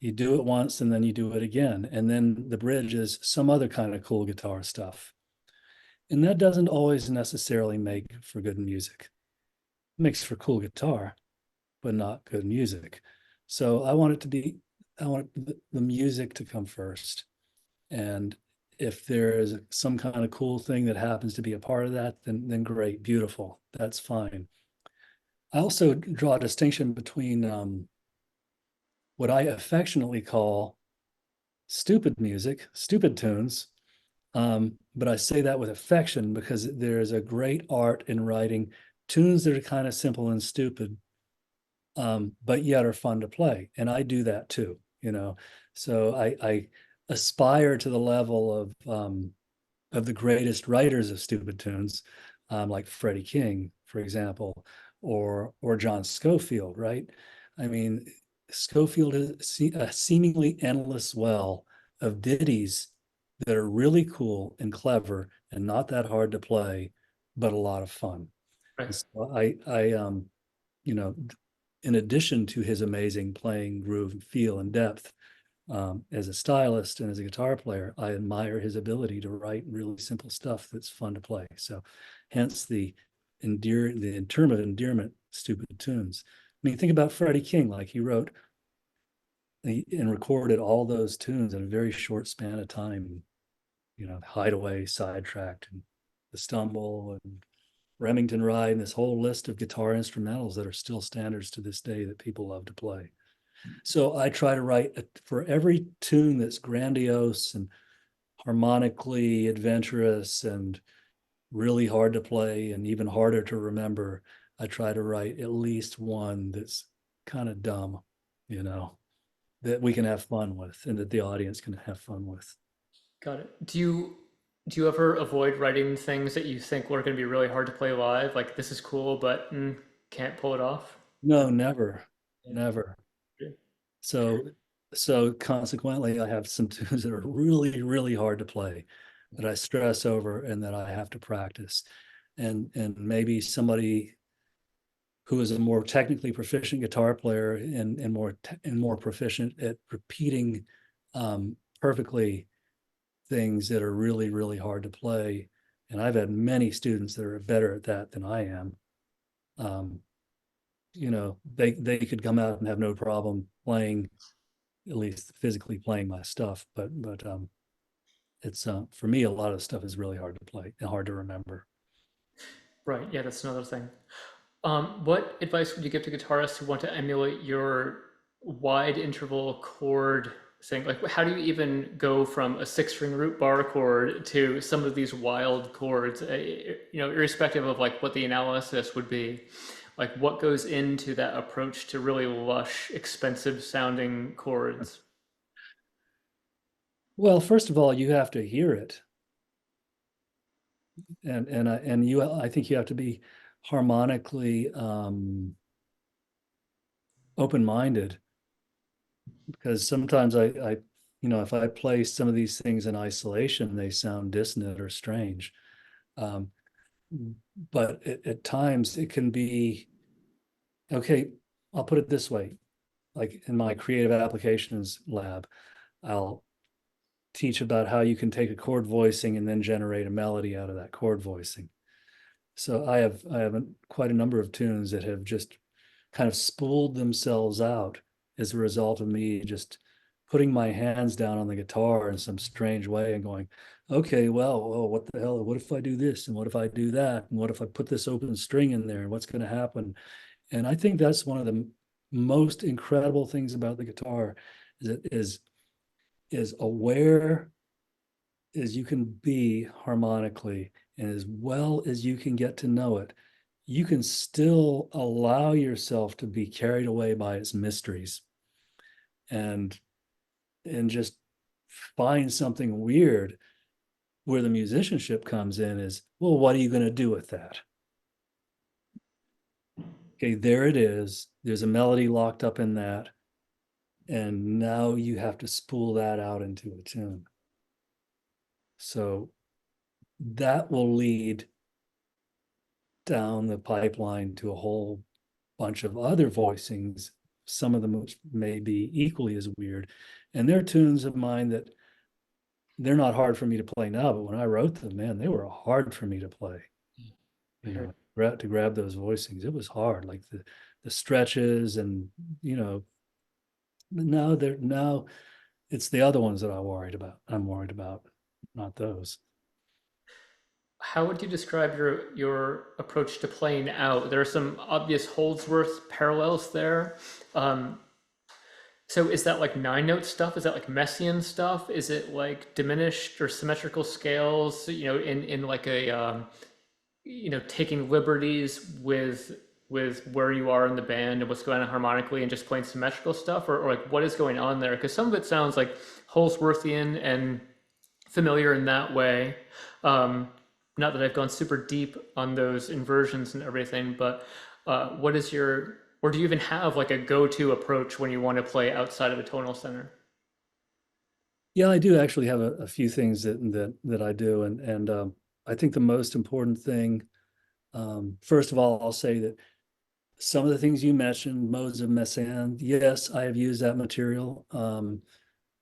You do it once and then you do it again. And then the bridge is some other kind of cool guitar stuff. And that doesn't always necessarily make for good music. It makes for cool guitar, but not good music. So I want the music to come first. And if there is some kind of cool thing that happens to be a part of that, then great, beautiful, that's fine. I also draw a distinction between what I affectionately call stupid music, stupid tunes. But I say that with affection because there is a great art in writing tunes that are kind of simple and stupid, but yet are fun to play. And I do that too, you know. So I aspire to the level of the greatest writers of stupid tunes, like Freddie King, for example, or John Scofield, right? I mean, Scofield is a seemingly endless well of ditties that are really cool and clever and not that hard to play, but a lot of fun. Right. And so you know, in addition to his amazing playing, groove, feel, and depth, as a stylist and as a guitar player, I admire his ability to write really simple stuff that's fun to play. So, hence the term of endearment, stupid tunes. I mean, think about Freddie King, like he wrote and recorded all those tunes in a very short span of time. You know, Hideaway, Sidetracked, and The Stumble, and Remington Ride, and this whole list of guitar instrumentals that are still standards to this day that people love to play. So I try to write for every tune that's grandiose and harmonically adventurous and really hard to play and even harder to remember. I try to write at least one that's kind of dumb, you know, that we can have fun with and that the audience can have fun with. Got it. Do you ever avoid writing things that you think were going to be really hard to play live? Like this is cool, but can't pull it off. No, never, Yeah. never. So, so consequently, I have some tunes that are really, really hard to play that I stress over and that I have to practice. And maybe somebody who is a more technically proficient guitar player and more proficient at repeating perfectly things that are really, really hard to play. And I've had many students that are better at that than I am. Um, you know, they could come out and have no problem playing, at least physically playing my stuff. But it's for me, a lot of stuff is really hard to play and hard to remember. Right. Yeah, that's another thing. What advice would you give to guitarists who want to emulate your wide interval chord thing? Like, how do you even go from a six-string root bar chord to some of these wild chords? Irrespective of like what the analysis would be, like what goes into that approach to really lush, expensive sounding chords? Well, first of all, you have to hear it, I think you have to be harmonically open-minded because sometimes if I play some of these things in isolation, they sound dissonant or strange. Um, but at times it can be okay. I'll put it this way: like in my creative applications lab, I'll teach about how you can take a chord voicing and then generate a melody out of that chord voicing. So I have quite a number of tunes that have just kind of spooled themselves out as a result of me just putting my hands down on the guitar in some strange way and going, okay, well, what the hell? What if I do this? And what if I do that? And what if I put this open string in there? And what's going to happen? And I think that's one of the most incredible things about the guitar is it is aware as you can be harmonically and as well as you can get to know it, you can still allow yourself to be carried away by its mysteries and just find something weird where the musicianship comes in is, well, what are you going to do with that? Okay, there it is. There's a melody locked up in that. and now you have to spool that out into a tune. So that will lead down the pipeline to a whole bunch of other voicings, some of them which may be equally as weird. And they're tunes of mine that they're not hard for me to play now, but when I wrote them, man, they were hard for me to play. You know, to grab those voicings, it was hard, like the stretches, and you know, now it's the other ones that I'm worried about, not those. How would you describe your approach to playing out? There are some obvious Holdsworth parallels there. Um, so is that like nine note stuff? Is that like Messiaen stuff? Is it like diminished or symmetrical scales? You know, in like a you know, taking liberties with where you are in the band and what's going on harmonically and just playing symmetrical stuff, or like what is going on there? Because some of it sounds like Holdsworthian and familiar in that way. Not that I've gone super deep on those inversions and everything, but what is your, or do you even have like a go-to approach when you want to play outside of the tonal center? Yeah, I do actually have a few things that I do, and I think the most important thing, first of all, I'll say that some of the things you mentioned, modes of Messiaen, yes, I have used that material.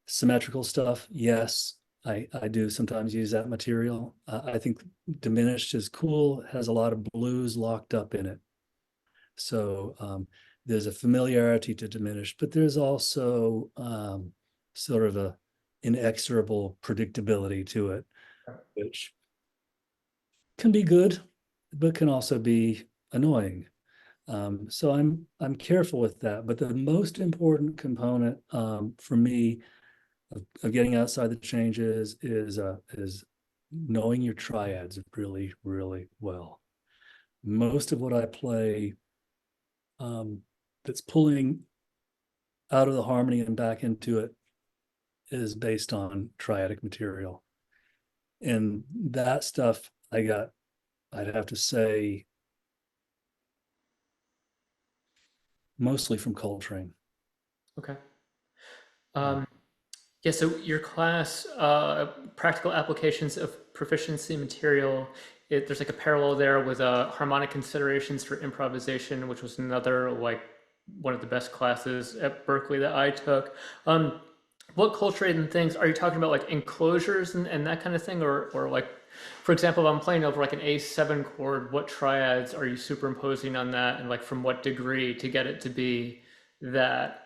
Symmetrical stuff, yes, I do sometimes use that material. I think diminished is cool, has a lot of blues locked up in it. So there's a familiarity to diminished, but there's also sort of a inexorable predictability to it, which can be good, but can also be annoying. So I'm careful with that. But the most important component for me of getting outside the changes is knowing your triads really, really well. Most of what I play that's pulling out of the harmony and back into it is based on triadic material. And that stuff I'd have to say, mostly from Coltrane. Okay. Yeah. Yeah, so your class, practical applications of proficiency material, there's like a parallel there with harmonic considerations for improvisation, which was another like one of the best classes at Berklee that I took. What Coltrane things are you talking about, like enclosures and that kind of thing, or like, for example, if I'm playing over like an A7 chord, what triads are you superimposing on that, and like from what degree to get it to be that?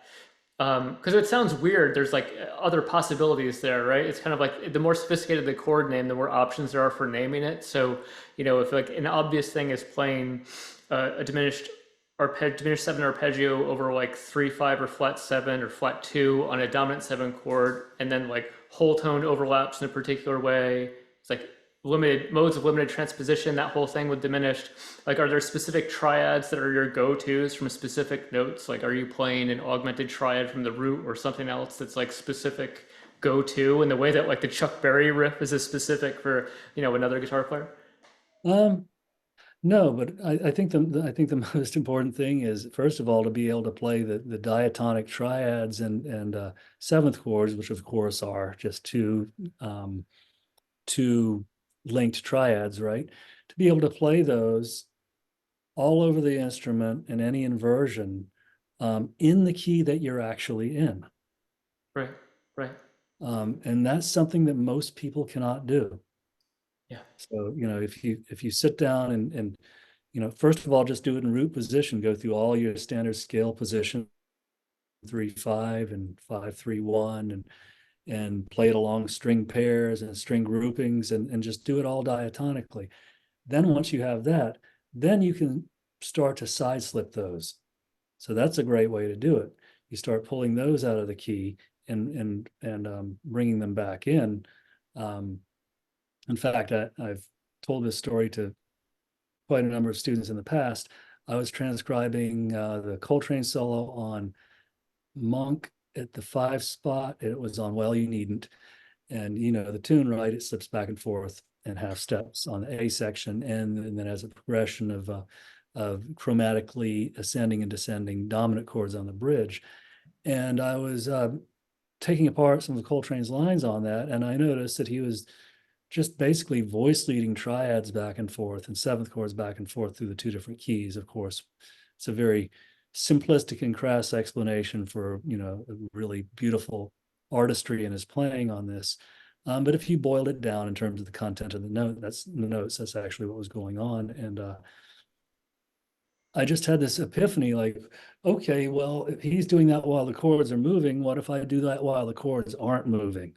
Because it sounds weird. There's like other possibilities there, right? It's kind of like the more sophisticated the chord name, the more options there are for naming it. So, you know, if like an obvious thing is playing a diminished seven arpeggio over like 3/5 or flat seven or flat two on a dominant seven chord, and then like whole tone overlaps in a particular way. It's like limited modes of limited transposition, that whole thing with diminished. Like, are there specific triads that are your go-tos from specific notes? Like, are you playing an augmented triad from the root or something else that's like specific go-to in the way that like the Chuck Berry riff is a specific for, you know, another guitar player? Um, no, but I think I think the most important thing is, first of all, to be able to play the diatonic triads and seventh chords, which of course are just two linked triads, right? To be able to play those all over the instrument in any inversion in the key that you're actually in. Right, right. And that's something that most people cannot do. Yeah. So, you know, if you sit down and you know, first of all, just do it in root position, go through all your standard scale position, 3/5 and 5/3/1, and play it along string pairs and string groupings, and just do it all diatonically. Then once you have that, then you can start to side slip those. So that's a great way to do it. You start pulling those out of the key and bringing them back in. Um, in fact, I've told this story to quite a number of students in the past. I was transcribing the Coltrane solo on Monk at the 5 spot. It was on Well You Needn't. And you know the tune, right? It slips back and forth and half steps on the A section, and then has a progression of chromatically ascending and descending dominant chords on the bridge. And I was taking apart some of Coltrane's lines on that, and I noticed that he was just basically voice leading triads back and forth and seventh chords back and forth through the two different keys. Of course, it's a very simplistic and crass explanation for, you know, a really beautiful artistry in his playing on this. But if you boiled it down in terms of the content of the note, that's the notes, that's actually what was going on. And I just had this epiphany, like, okay, well, if he's doing that while the chords are moving, what if I do that while the chords aren't moving?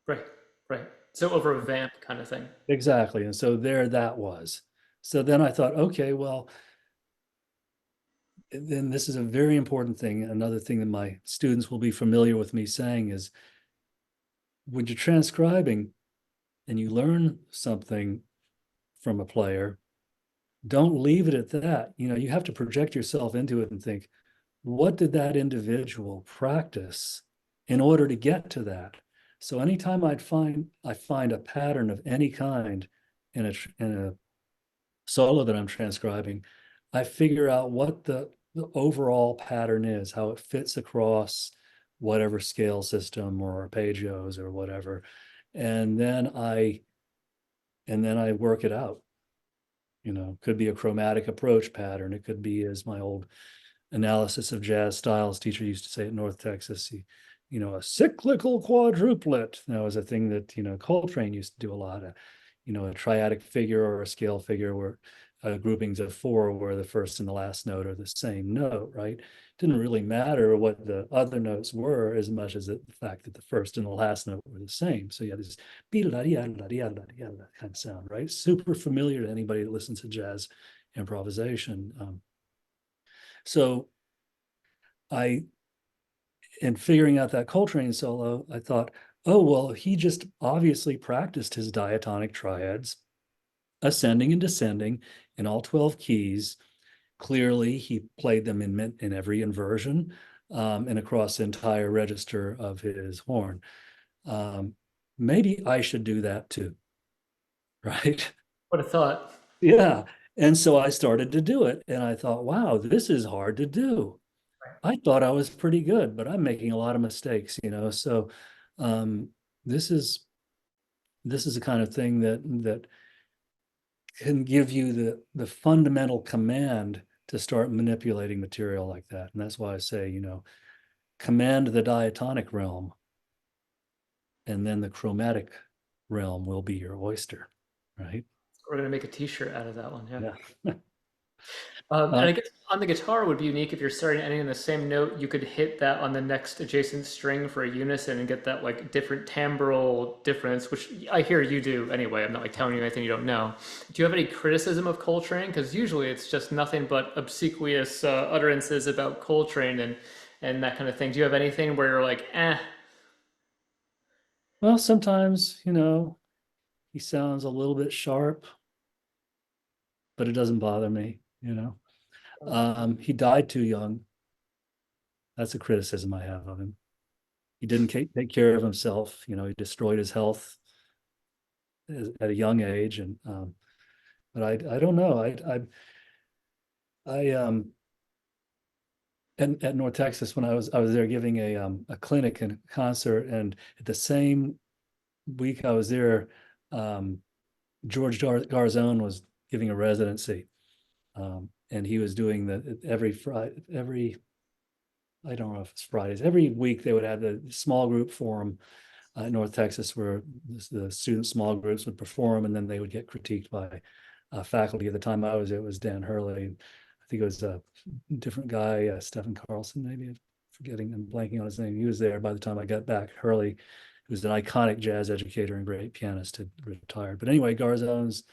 Right, right. So over a vamp kind of thing. Exactly. And so there that was. So then I thought, okay, well, then this is a very important thing. Another thing that my students will be familiar with me saying is when you're transcribing and you learn something from a player, don't leave it at that. You know, you have to project yourself into it and think, what did that individual practice in order to get to that? So anytime I find a pattern of any kind in a solo that I'm transcribing, I figure out what the overall pattern is, how it fits across whatever scale system or arpeggios or whatever. And then I work it out. You know, could be a chromatic approach pattern. It could be, as my old analysis of jazz styles teacher used to say at North Texas, you know, a cyclical quadruplet. That was a thing that, you know, Coltrane used to do a lot of, you know, a triadic figure or a scale figure where groupings of four where the first and the last note are the same note, right? It didn't really matter what the other notes were as much as the fact that the first and the last note were the same. So you have this kind of sound, right? Super familiar to anybody that listens to jazz improvisation. So I, in figuring out that Coltrane solo, I thought, oh, well, he just obviously practiced his diatonic triads, ascending and descending in all 12 keys. Clearly, he played them in every inversion and across the entire register of his horn. Maybe I should do that too, right? What a thought. Yeah. And so I started to do it. And I thought, wow, this is hard to do. I thought I was pretty good, but I'm making a lot of mistakes, you know. So um, this is the kind of thing that can give you the fundamental command to start manipulating material like that. And that's why I say, you know, command the diatonic realm, and then the chromatic realm will be your oyster, right? We're gonna make a T-shirt out of that one. Yeah. Yeah. And Uh, I guess on the guitar would be unique if you're starting and ending in the same note. You could hit that on the next adjacent string for a unison and get that like different timbral difference, which I hear you do anyway. I'm not like telling you anything you don't know. Do you have any criticism of Coltrane? Because usually it's just nothing but obsequious utterances about Coltrane and that kind of thing. Do you have anything where you're like, eh? well, sometimes, you know, he sounds a little bit sharp, but it doesn't bother me, you know. He died too young. That's a criticism I have of him. He didn't take care of himself. You know, he destroyed his health at a young age, and but I don't know. I at North Texas when I was there giving a clinic and a concert, and at the same week I was there, um, George Garzone was giving a residency, and he was doing the every Friday, every I don't know if it's Fridays. Every week they would have the small group forum in North Texas where the student small groups would perform and then they would get critiqued by faculty. At the time I was, it was Dan Hurley. I think it was a different guy, Stephen Carlson, maybe. I'm forgetting, I'm blanking on his name. He was there by the time I got back. Hurley, who was an iconic jazz educator and great pianist, had retired. But anyway, Garzone's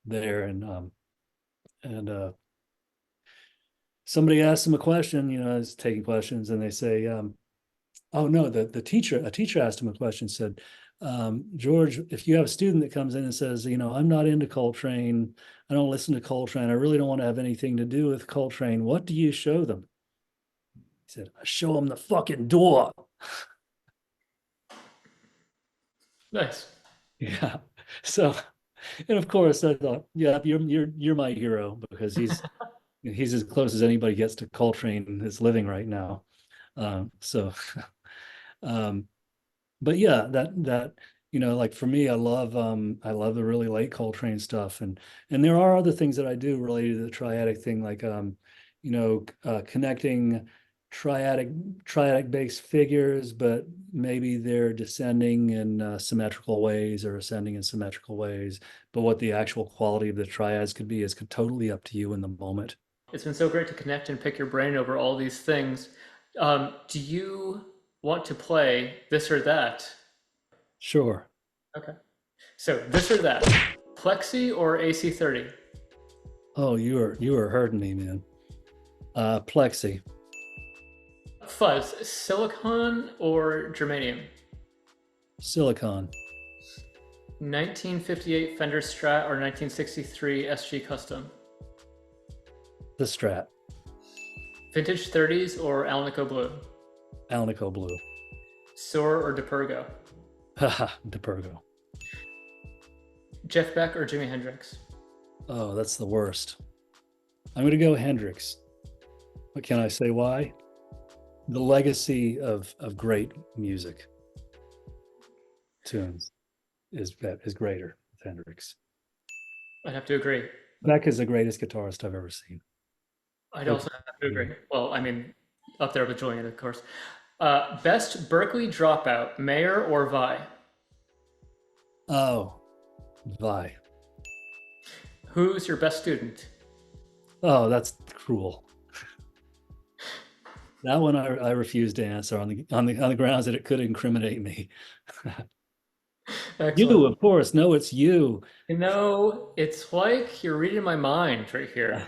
there, and somebody asked him a question, you know, I was taking questions, and they say, oh no, a teacher asked him a question, said, George, if you have a student that comes in and says, you know, I'm not into Coltrane, I don't listen to Coltrane, I really don't want to have anything to do with Coltrane, what do you show them? He said, I show them the fucking door. Nice. Yeah. So, and of course I thought, yeah, you're my hero because He's as close as anybody gets to Coltrane is living right now. So, um, but yeah, that like for me, I love the really late Coltrane stuff, and there are other things that I do related to the triadic thing, like connecting triadic based figures, but maybe they're descending in symmetrical ways or ascending in symmetrical ways. But what the actual quality of the triads could be is totally up to you in the moment. It's been so great to connect and pick your brain over all these things. Do you want to play this or that? Sure. Okay. So this or that, Plexi or AC30? Oh, you are hurting me, man. Plexi, Fuzz, silicon or germanium? silicon, 1958 Fender Strat or 1963 SG Custom? the Strat, Vintage 30s or Alnico Blue? Alnico Blue, Soar or DePergo? haha, DePergo. Jeff Beck or Jimi Hendrix? Oh, that's the worst. I'm gonna go Hendrix. What can I say? Why? The legacy of great music tunes is greater with Hendrix. I'd have to agree. Beck is the greatest guitarist I've ever seen. I'd also have to agree. Well, I mean, up there with Julian, of course. Best Berklee dropout, Mayer or Vi? Oh, Vi. Who's your best student? Oh, that's cruel. That one I refuse to answer on the grounds that it could incriminate me. Excellent. You, of course. No, it's you. You know, it's like you're reading my mind right here.